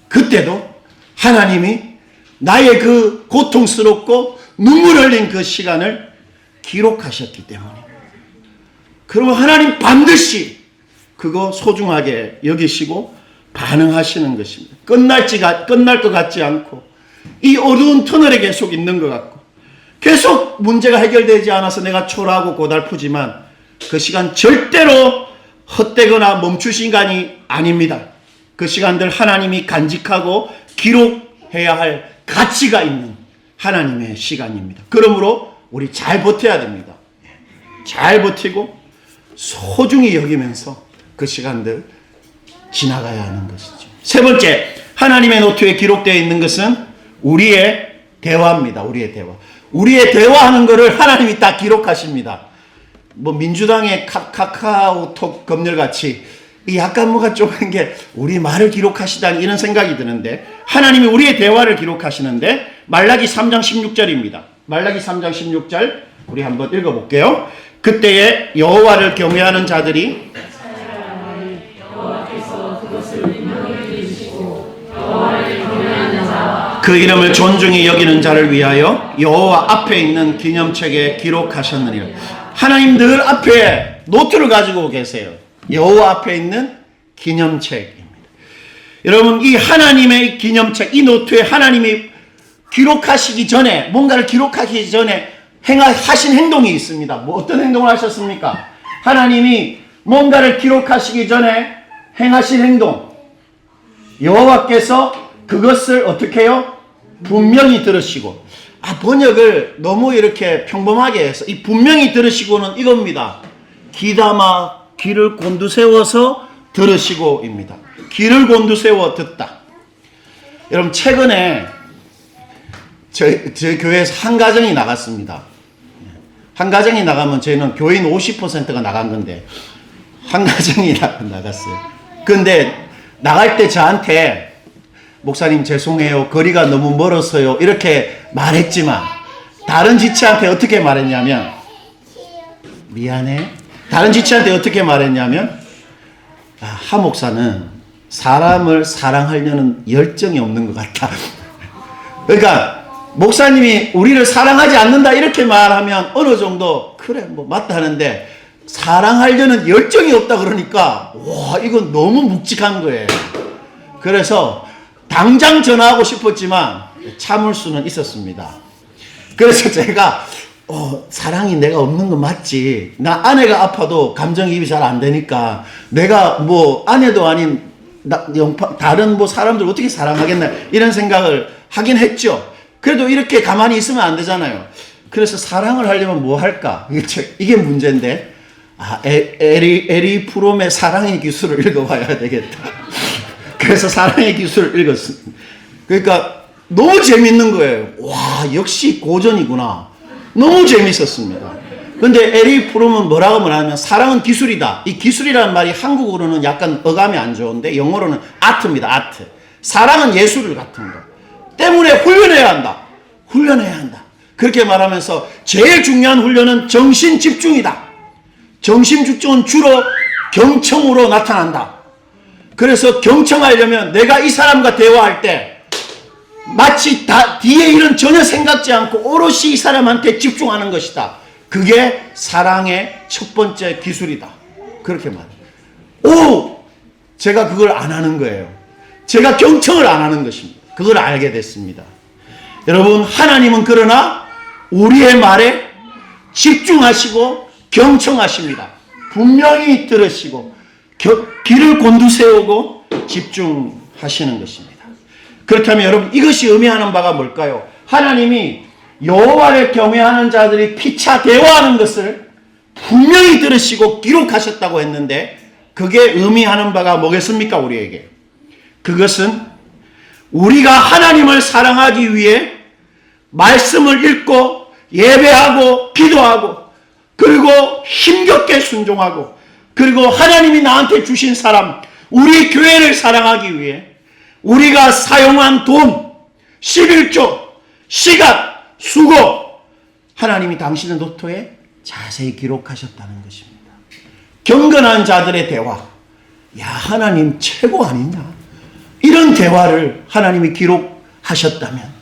그때도 하나님이 나의 그 고통스럽고 눈물 흘린 그 시간을 기록하셨기 때문에. 그러면 하나님 반드시 그거 소중하게 여기시고 반응하시는 것입니다. 끝날 것 같지 않고 이 어두운 터널에 계속 있는 것 같고 계속 문제가 해결되지 않아서 내가 초라하고 고달프지만 그 시간 절대로 헛되거나 멈출 시간이 아닙니다. 그 시간들 하나님이 간직하고 기록해야 할 가치가 있는 하나님의 시간입니다. 그러므로 우리 잘 버텨야 됩니다. 잘 버티고 소중히 여기면서 그 시간들 지나가야 하는 것이죠. 세 번째, 하나님의 노트에 기록되어 있는 것은 우리의 대화입니다. 우리의 대화. 우리의 대화하는 것을 하나님이 다 기록하십니다. 뭐 민주당의 카카오톡 검열같이 약간 뭐가 좁은 게 우리 말을 기록하시다니 이런 생각이 드는데 하나님이 우리의 대화를 기록하시는데 말라기 3장 16절입니다. 말라기 3장 16절 우리 한번 읽어볼게요. 그때에 여호와를 경외하는 자들이 그 이름을 존중히 여기는 자를 위하여 여호와 앞에 있는 기념책에 기록하셨느니라. 하나님 늘 앞에 노트를 가지고 계세요. 여호와 앞에 있는 기념책입니다. 여러분 이 하나님의 기념책, 이 노트에 하나님이 기록하시기 전에 뭔가를 기록하기 전에 하신 행동이 있습니다. 뭐 어떤 행동을 하셨습니까? 하나님이 뭔가를 기록하시기 전에 행하신 행동, 여호와께서 그것을 어떻게 해요? 분명히 들으시고. 번역을 너무 이렇게 평범하게 해서 이 분명히 들으시고는 이겁니다. 귀담아 귀를 곤두세워서 들으시고입니다. 귀를 곤두세워 듣다. 여러분 최근에 저희 교회에서 한 가정이 나갔습니다. 한 가정이 나가면 저희는 교인 50%가 나간 건데 한 가정이 나갔어요. 근데 나갈 때 저한테 목사님 죄송해요. 거리가 너무 멀어서요. 이렇게 말했지만 다른 지체한테 어떻게 말했냐면 미안해. 다른 지체한테 어떻게 말했냐면 하 목사는 사람을 사랑하려는 열정이 없는 것 같다. 그러니까 목사님이 우리를 사랑하지 않는다 이렇게 말하면 어느 정도 그래 뭐 맞다 하는데 사랑하려는 열정이 없다 그러니까 와 이건 너무 묵직한 거예요. 그래서 당장 전화하고 싶었지만 참을 수는 있었습니다. 그래서 제가 사랑이 내가 없는 거 맞지. 나 아내가 아파도 감정이입이 잘 안 되니까 내가 뭐 아내도 아닌 다른 뭐 사람들 어떻게 사랑하겠나 이런 생각을 하긴 했죠. 그래도 이렇게 가만히 있으면 안 되잖아요. 그래서 사랑을 하려면 뭐 할까? 이게 문제인데 에리 프롬의 사랑의 기술을 읽어봐야 되겠다. 그래서 사랑의 기술을 읽었습니다. 그러니까 너무 재밌는 거예요. 와 역시 고전이구나. 너무 재밌었습니다. 근데 에리 프롬은 뭐라고 말하면 사랑은 기술이다. 이 기술이라는 말이 한국어로는 약간 어감이 안 좋은데 영어로는 아트입니다. 아트. 사랑은 예술 같은 거. 때문에 훈련해야 한다. 훈련해야 한다. 그렇게 말하면서 제일 중요한 훈련은 정신 집중이다. 정신 집중은 주로 경청으로 나타난다. 그래서 경청하려면 내가 이 사람과 대화할 때 마치 뒤에 일은 전혀 생각지 않고 오롯이 이 사람한테 집중하는 것이다. 그게 사랑의 첫 번째 기술이다. 그렇게 말해요. 제가 그걸 안 하는 거예요. 제가 경청을 안 하는 것입니다. 그걸 알게 됐습니다. 여러분 하나님은 그러나 우리의 말에 집중하시고 경청하십니다. 분명히 들으시고 길을 곤두세우고 집중하시는 것입니다. 그렇다면 여러분 이것이 의미하는 바가 뭘까요? 하나님이 여호와를 경외하는 자들이 피차 대화하는 것을 분명히 들으시고 기록하셨다고 했는데 그게 의미하는 바가 뭐겠습니까? 우리에게 그것은 우리가 하나님을 사랑하기 위해 말씀을 읽고 예배하고 기도하고 그리고 힘겹게 순종하고 그리고 하나님이 나한테 주신 사람 우리 교회를 사랑하기 위해 우리가 사용한 돈 11조 시간 수고 하나님이 당신의 노트에 자세히 기록하셨다는 것입니다. 경건한 자들의 대화 야 하나님 최고 아니냐 이런 대화를 하나님이 기록하셨다면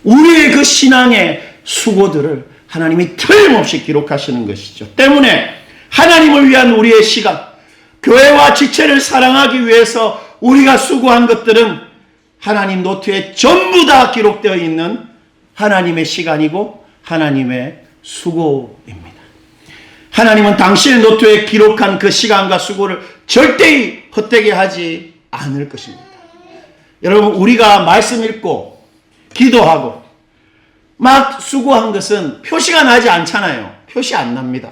우리의 그 신앙의 수고들을 하나님이 틀림없이 기록하시는 것이죠. 때문에 하나님을 위한 우리의 시간, 교회와 지체를 사랑하기 위해서 우리가 수고한 것들은 하나님 노트에 전부 다 기록되어 있는 하나님의 시간이고 하나님의 수고입니다. 하나님은 당신의 노트에 기록한 그 시간과 수고를 절대 헛되게 하지 않을 것입니다. 여러분 우리가 말씀 읽고 기도하고 막 수고한 것은 표시가 나지 않잖아요. 표시 안 납니다.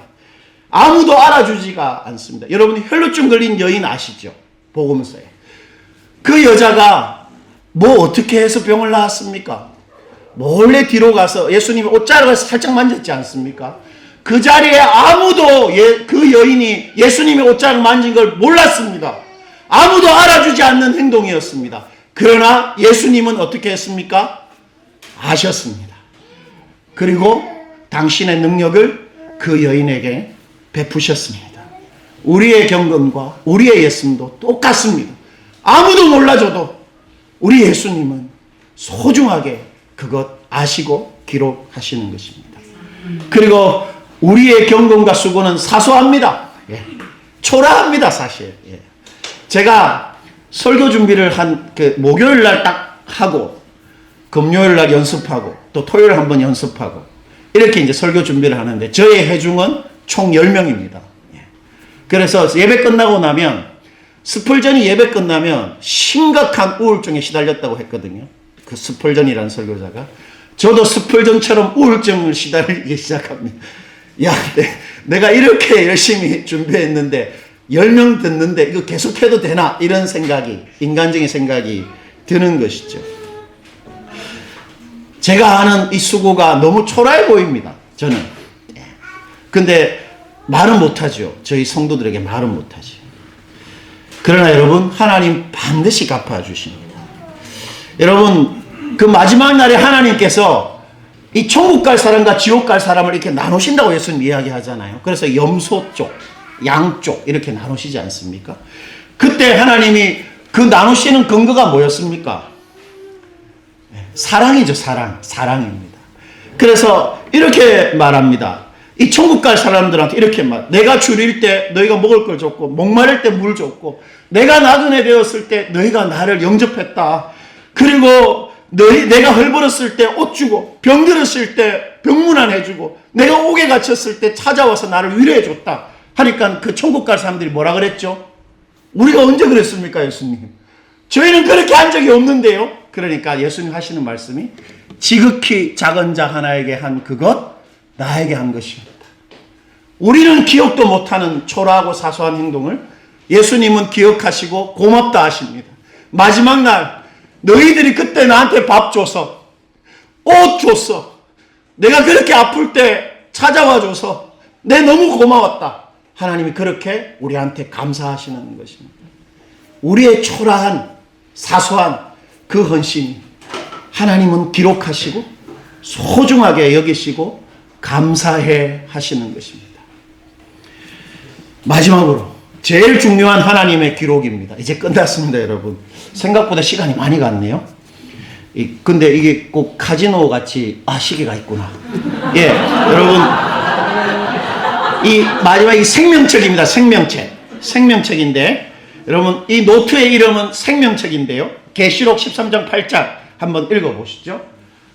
아무도 알아주지가 않습니다. 여러분 혈루증 걸린 여인 아시죠? 복음서에. 그 여자가 뭐 어떻게 해서 병을 나았습니까? 몰래 뒤로 가서 예수님이 옷자락을 살짝 만졌지 않습니까? 그 자리에 아무도 그 여인이 예수님의 옷자락을 만진 걸 몰랐습니다. 아무도 알아주지 않는 행동이었습니다. 그러나 예수님은 어떻게 했습니까? 아셨습니다. 그리고 당신의 능력을 그 여인에게 베푸셨습니다. 우리의 경건과 우리의 예수님도 똑같습니다. 아무도 몰라줘도 우리 예수님은 소중하게 그것 아시고 기록하시는 것입니다. 그리고 우리의 경건과 수고는 사소합니다. 예. 초라합니다, 사실. 예. 제가 설교 준비를 한 그 목요일 날 딱 하고 금요일 날 연습하고 또 토요일 한번 연습하고 이렇게 이제 설교 준비를 하는데 저의 회중은 총 10명입니다. 예. 그래서 예배 끝나고 나면 스펄전이 예배 끝나면 심각한 우울증에 시달렸다고 했거든요. 그 스펄전이라는 설교자가. 저도 스펄전처럼 우울증을 시달리기 시작합니다. 야, 내가 이렇게 열심히 준비했는데 10명 듣는데 이거 계속해도 되나? 이런 생각이, 인간적인 생각이 드는 것이죠. 제가 하는 이 수고가 너무 초라해 보입니다. 저는. 근데 말은 못하죠. 저희 성도들에게 말은 못하죠. 그러나 여러분 하나님 반드시 갚아주십니다. 여러분 그 마지막 날에 하나님께서 이 천국 갈 사람과 지옥 갈 사람을 이렇게 나누신다고 예수님 이야기하잖아요. 그래서 염소 쪽, 양 쪽 이렇게 나누시지 않습니까? 그때 하나님이 그 나누시는 근거가 뭐였습니까? 사랑이죠. 사랑입니다. 그래서 이렇게 말합니다. 이 천국 갈 사람들한테 이렇게 말. 내가 줄일 때 너희가 먹을 걸 줬고 목마를 때 물 줬고 내가 나그네 되었을 때 너희가 나를 영접했다. 그리고 내가 헐벗었을 때 옷 주고 병 들었을 때 병문안 해주고 내가 옥에 갇혔을 때 찾아와서 나를 위로해 줬다. 하니까 그 천국 갈 사람들이 뭐라 그랬죠? 우리가 언제 그랬습니까, 예수님? 저희는 그렇게 한 적이 없는데요. 그러니까 예수님 하시는 말씀이 지극히 작은 자 하나에게 한 그것 나에게 한 것입니다. 우리는 기억도 못하는 초라하고 사소한 행동을 예수님은 기억하시고 고맙다 하십니다. 마지막 날 너희들이 그때 나한테 밥 줘서 옷 줬어. 내가 그렇게 아플 때 찾아와 줘서 내 너무 고마웠다. 하나님이 그렇게 우리한테 감사하시는 것입니다. 우리의 초라한 사소한 그 헌신이 하나님은 기록하시고 소중하게 여기시고 감사해 하시는 것입니다. 마지막으로 제일 중요한 하나님의 기록입니다. 이제 끝났습니다, 여러분. 생각보다 시간이 많이 갔네요. 근데 이게 꼭 카지노 같이 시계가 있구나. 예, 여러분 이 마지막이 생명책입니다. 생명책인데 여러분 이 노트의 이름은 생명책인데요. 계시록 13장 8장 한번 읽어보시죠.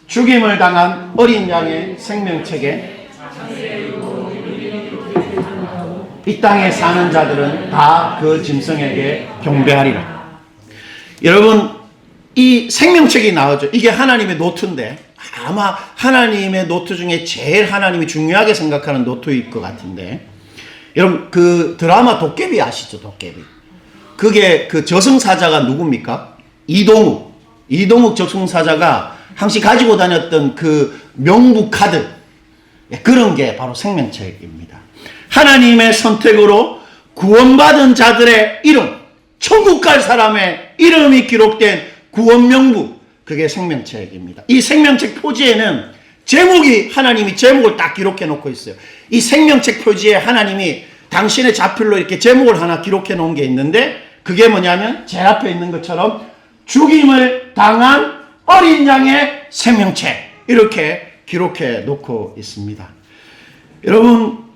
죽임을 당한 어린 양의 생명책에 이 땅에 사는 자들은 다 그 짐승에게 경배하리라. 여러분, 이 생명책이 나오죠. 이게 하나님의 노트인데 아마 하나님의 노트 중에 제일 하나님이 중요하게 생각하는 노트일 것 같은데, 여러분 그 드라마 도깨비 아시죠? 도깨비. 그게 그 저승사자가 누굽니까? 이동욱 저승사자가 항상 가지고 다녔던 그 명부 카드, 그런 게 바로 생명책입니다. 하나님의 선택으로 구원받은 자들의 이름, 천국 갈 사람의 이름이 기록된 구원명부, 그게 생명책입니다. 이 생명책 표지에는 제목이, 하나님이 제목을 딱 기록해 놓고 있어요. 이 생명책 표지에 하나님이 당신의 자필로 이렇게 제목을 하나 기록해 놓은 게 있는데, 그게 뭐냐면 제 앞에 있는 것처럼 죽임을 당한 어린 양의 생명책, 이렇게 기록해 놓고 있습니다. 여러분,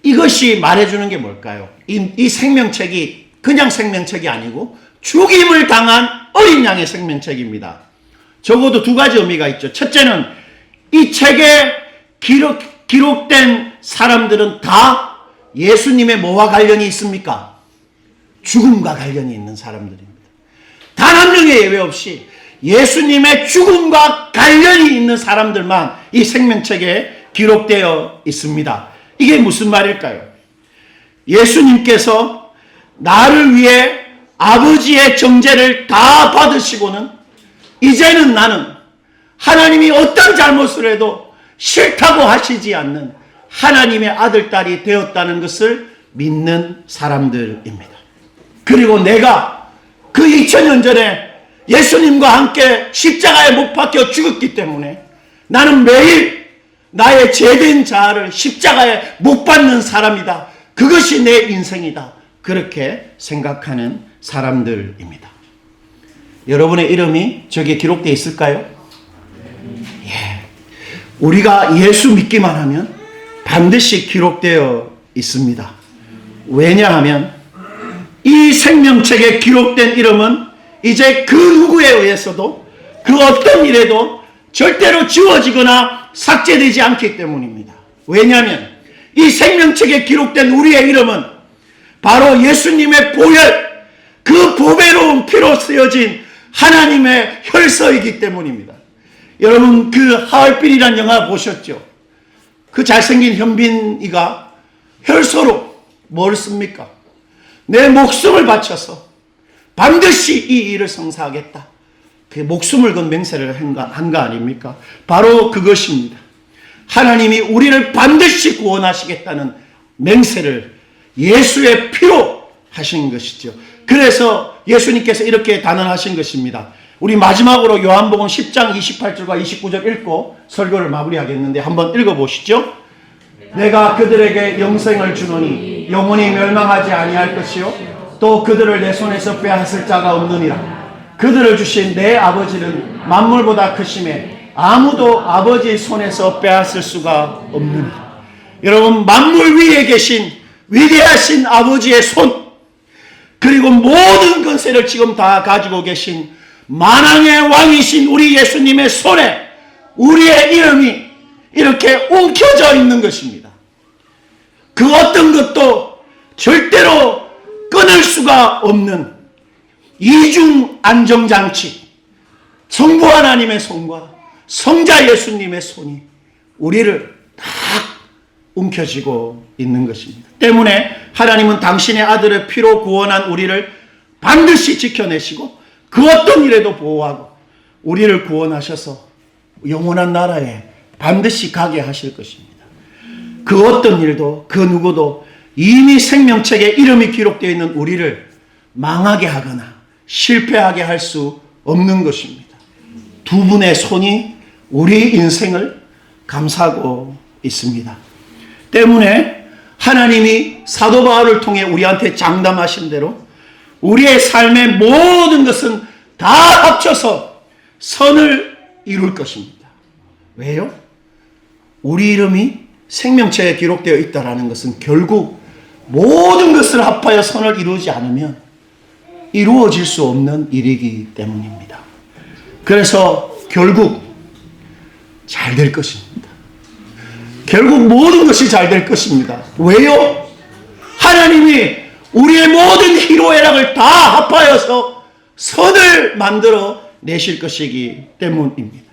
이것이 말해주는 게 뭘까요? 이 생명책이 그냥 생명책이 아니고 죽임을 당한 어린 양의 생명책입니다. 적어도 두 가지 의미가 있죠. 첫째는 이 책에 기록된 사람들은 다 예수님의 뭐와 관련이 있습니까? 죽음과 관련이 있는 사람들입니다. 단 한 명의 예외 없이 예수님의 죽음과 관련이 있는 사람들만 이 생명책에 기록되어 있습니다. 이게 무슨 말일까요? 예수님께서 나를 위해 아버지의 정죄를 다 받으시고는 이제는 나는 하나님이 어떤 잘못을 해도 싫다고 하시지 않는 하나님의 아들, 딸이 되었다는 것을 믿는 사람들입니다. 그리고 내가 그 2000년 전에 예수님과 함께 십자가에 못 박혀 죽었기 때문에 나는 매일 나의 죄된 자아를 십자가에 못 박는 사람이다. 그것이 내 인생이다. 그렇게 생각하는 사람들입니다. 여러분의 이름이 저기에 기록되어 있을까요? 예. 우리가 예수 믿기만 하면 반드시 기록되어 있습니다. 왜냐하면 이 생명책에 기록된 이름은 이제 그 누구에 의해서도 그 어떤 일에도 절대로 지워지거나 삭제되지 않기 때문입니다. 왜냐하면 이 생명책에 기록된 우리의 이름은 바로 예수님의 보혈, 그 보배로운 피로 쓰여진 하나님의 혈서이기 때문입니다. 여러분, 그 하얼빈이라는 영화 보셨죠? 그 잘생긴 현빈이가 혈서로 뭘 씁니까? 내 목숨을 바쳐서 반드시 이 일을 성사하겠다. 그 목숨을 건 맹세를 한 거 아닙니까? 바로 그것입니다. 하나님이 우리를 반드시 구원하시겠다는 맹세를 예수의 피로 하신 것이죠. 그래서 예수님께서 이렇게 단언하신 것입니다. 우리 마지막으로 요한복음 10장 28절과 29절 읽고 설교를 마무리하겠는데 한번 읽어보시죠. 내가 그들에게 영생을 주노니 영원히 멸망하지 아니할 것이요 또 그들을 내 손에서 빼앗을 자가 없느니라. 그들을 주신 내 아버지는 만물보다 크심에 아무도 아버지 손에서 빼앗을 수가 없느니라. 여러분, 만물 위에 계신 위대하신 아버지의 손, 그리고 모든 권세를 지금 다 가지고 계신 만왕의 왕이신 우리 예수님의 손에 우리의 이름이 이렇게 움켜져 있는 것입니다. 그 어떤 것도 절대로 끊을 수가 없는 이중 안정장치, 성부 하나님의 손과 성자 예수님의 손이 우리를 다 움켜쥐고 있는 것입니다. 때문에 하나님은 당신의 아들의 피로 구원한 우리를 반드시 지켜내시고 그 어떤 일에도 보호하고 우리를 구원하셔서 영원한 나라에 반드시 가게 하실 것입니다. 그 어떤 일도 그 누구도 이미 생명책에 이름이 기록되어 있는 우리를 망하게 하거나 실패하게 할 수 없는 것입니다. 두 분의 손이 우리 인생을 감싸고 있습니다. 때문에 하나님이 사도 바울을 통해 우리한테 장담하신 대로 우리의 삶의 모든 것은 다 합쳐서 선을 이룰 것입니다. 왜요? 우리 이름이 생명책에 기록되어 있다는 것은 결국 모든 것을 합하여 선을 이루지 않으면 이루어질 수 없는 일이기 때문입니다. 그래서 결국 잘 될 것입니다. 결국 모든 것이 잘 될 것입니다. 왜요? 하나님이 우리의 모든 희로애락을 다 합하여서 선을 만들어 내실 것이기 때문입니다.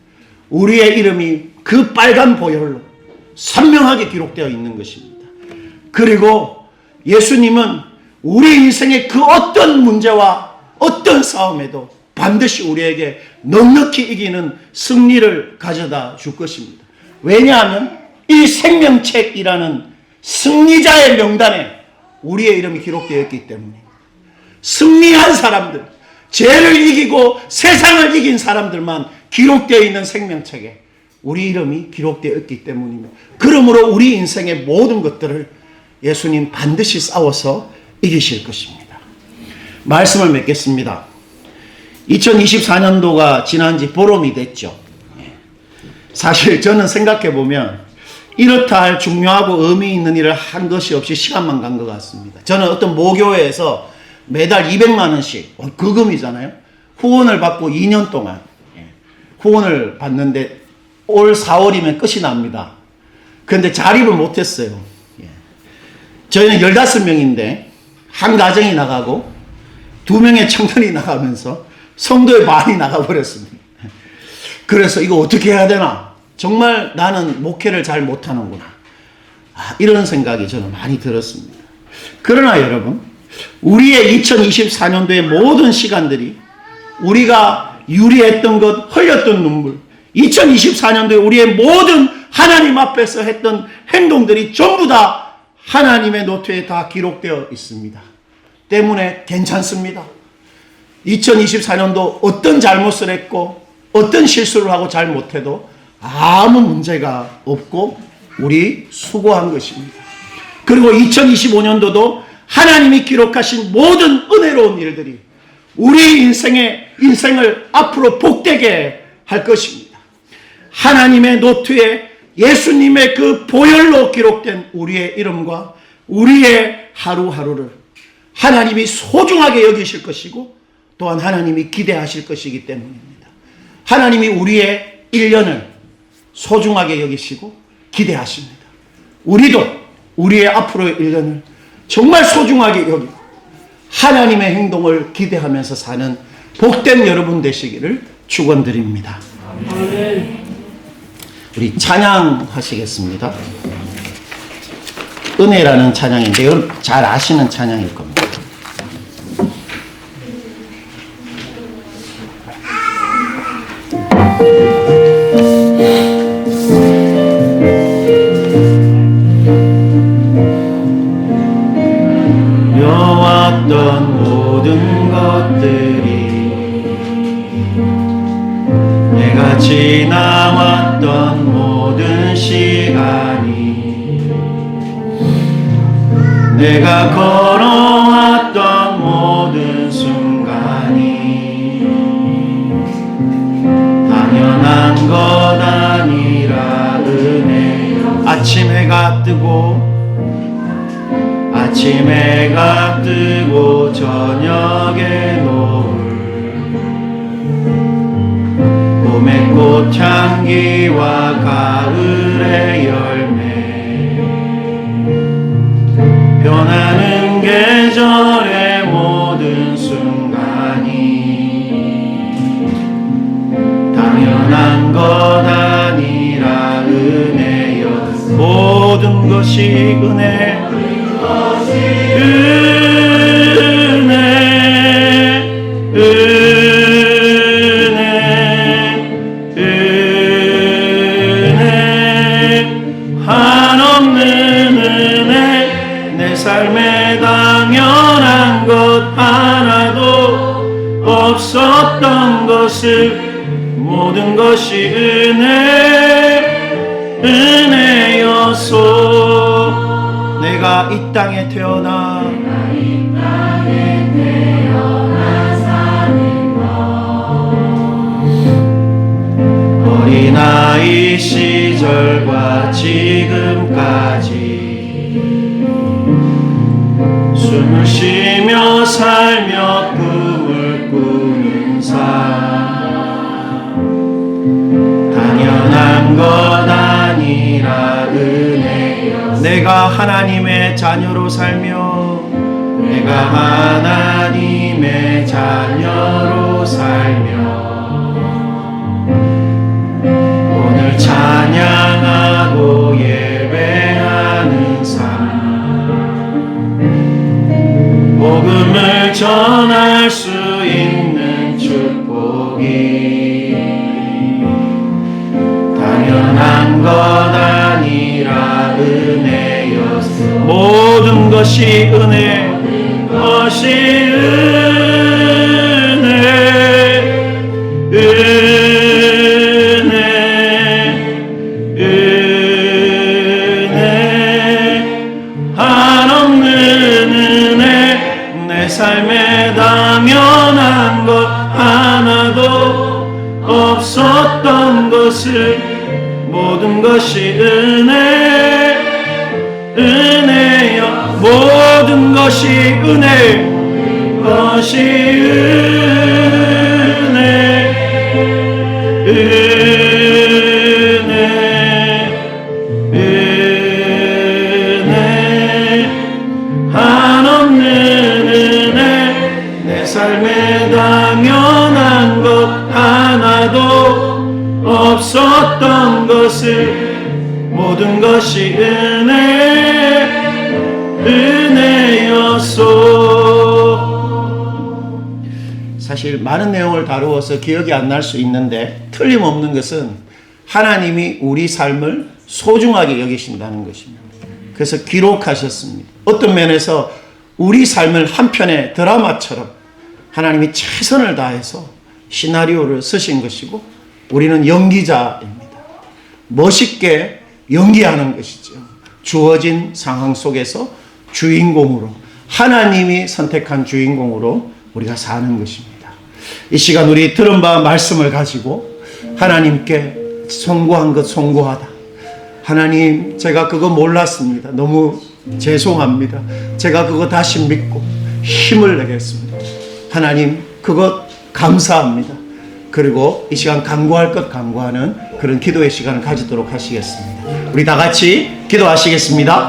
우리의 이름이 그 빨간 보혈로 선명하게 기록되어 있는 것입니다. 그리고 예수님은 우리 인생의 그 어떤 문제와 어떤 싸움에도 반드시 우리에게 넉넉히 이기는 승리를 가져다 줄 것입니다. 왜냐하면 이 생명책이라는 승리자의 명단에 우리의 이름이 기록되어 있기 때문에, 승리한 사람들, 죄를 이기고 세상을 이긴 사람들만 기록되어 있는 생명책에 우리 이름이 기록되어 있기 때문입니다. 그러므로 우리 인생의 모든 것들을 예수님 반드시 싸워서 이기실 것입니다. 말씀을 맺겠습니다. 2024년도가 지난 지 보름이 됐죠. 사실 저는 생각해 보면 이렇다 할 중요하고 의미 있는 일을 한 것이 없이 시간만 간 것 같습니다. 저는 어떤 모교회에서 매달 200만 원씩 거금이잖아요. 후원을 받고 2년 동안 후원을 받는데 올 4월이면 끝이 납니다. 그런데 자립을 못했어요. 저희는 15명인데 한 가정이 나가고 2명의 청년이 나가면서 성도의 반이 나가버렸습니다. 그래서 이거 어떻게 해야 되나? 정말 나는 목회를 잘 못하는구나. 이런 생각이 저는 많이 들었습니다. 그러나 여러분, 우리의 2024년도의 모든 시간들이 우리가 유리했던 것, 흘렸던 눈물, 2024년도에 우리의 모든 하나님 앞에서 했던 행동들이 전부 다 하나님의 노트에 다 기록되어 있습니다. 때문에 괜찮습니다. 2024년도 어떤 잘못을 했고 어떤 실수를 하고 잘 못해도 아무 문제가 없고 우리 수고한 것입니다. 그리고 2025년도도 하나님이 기록하신 모든 은혜로운 일들이 우리 인생을 앞으로 복되게 할 것입니다. 하나님의 노트에 예수님의 그 보혈로 기록된 우리의 이름과 우리의 하루하루를 하나님이 소중하게 여기실 것이고 또한 하나님이 기대하실 것이기 때문입니다. 하나님이 우리의 1년을 소중하게 여기시고 기대하십니다. 우리도 우리의 앞으로의 1년을 정말 소중하게 여기고 하나님의 행동을 기대하면서 사는 복된 여러분 되시기를 축원드립니다. 우리 찬양하시겠습니다. 은혜라는 찬양인데 여러분 잘 아시는 찬양일 겁니다. 려왔던 모든 것들이 내가 지나왔던 모든 시간이 내가 걸어왔던 모든 순간이 당연한 것 아니라 은혜. 아침 해가 뜨고 저녁에 노을 봄의 꽃향기와 가을의 열매 변하는 계절의 모든 순간이 당연한 것 아니라 은혜여. 모든 것이 은혜, 한없는 은혜. 내 삶에 당연한 것 하나도 없었던 것을 모든 것이 은혜여서 내가 이 땅에 태어나 어린아이 시절과 지금까지 숨을 쉬며 살며 꿈을 꾸는 삶 당연한 것 아니라 은혜. 내가 하나님의 자녀로 살며 내가 하나님의 자녀로 살며 오늘 찬양하고 예배하는 삶 복음을 전할 수 있는 축복이 당연한 것 아니라 은혜였어. 모든 것이 은혜, 것이 은혜, 은혜, 은혜, 한없는 은혜. 내 삶에 당연한 것 하나도 없었던 것을 모든 것이 은혜, 은혜여. 모든 것이 은혜, 것이 은혜, 은혜, 은혜, 한없는 은혜. 내 삶에 당연한 것 하나도 없었던 것을 모든 것이 은혜, 은혜였소. 사실 많은 내용을 다루어서 기억이 안 날 수 있는데 틀림없는 것은 하나님이 우리 삶을 소중하게 여기신다는 것입니다. 그래서 기록하셨습니다. 어떤 면에서 우리 삶을 한편의 드라마처럼 하나님이 최선을 다해서 시나리오를 쓰신 것이고 우리는 연기자입니다. 멋있게 연기하는 것이죠. 주어진 상황 속에서 주인공으로 하나님이 선택한 주인공으로 우리가 사는 것입니다. 이 시간 우리 들은 바 말씀을 가지고 하나님께 송구한 것 송구하다. 하나님, 제가 그거 몰랐습니다. 너무 죄송합니다. 제가 그거 다시 믿고 힘을 내겠습니다. 하나님, 그것 감사합니다. 그리고 이 시간 간구할 것 간구하는 그런 기도의 시간을 가지도록 하시겠습니다. 우리 다 같이 기도하시겠습니다.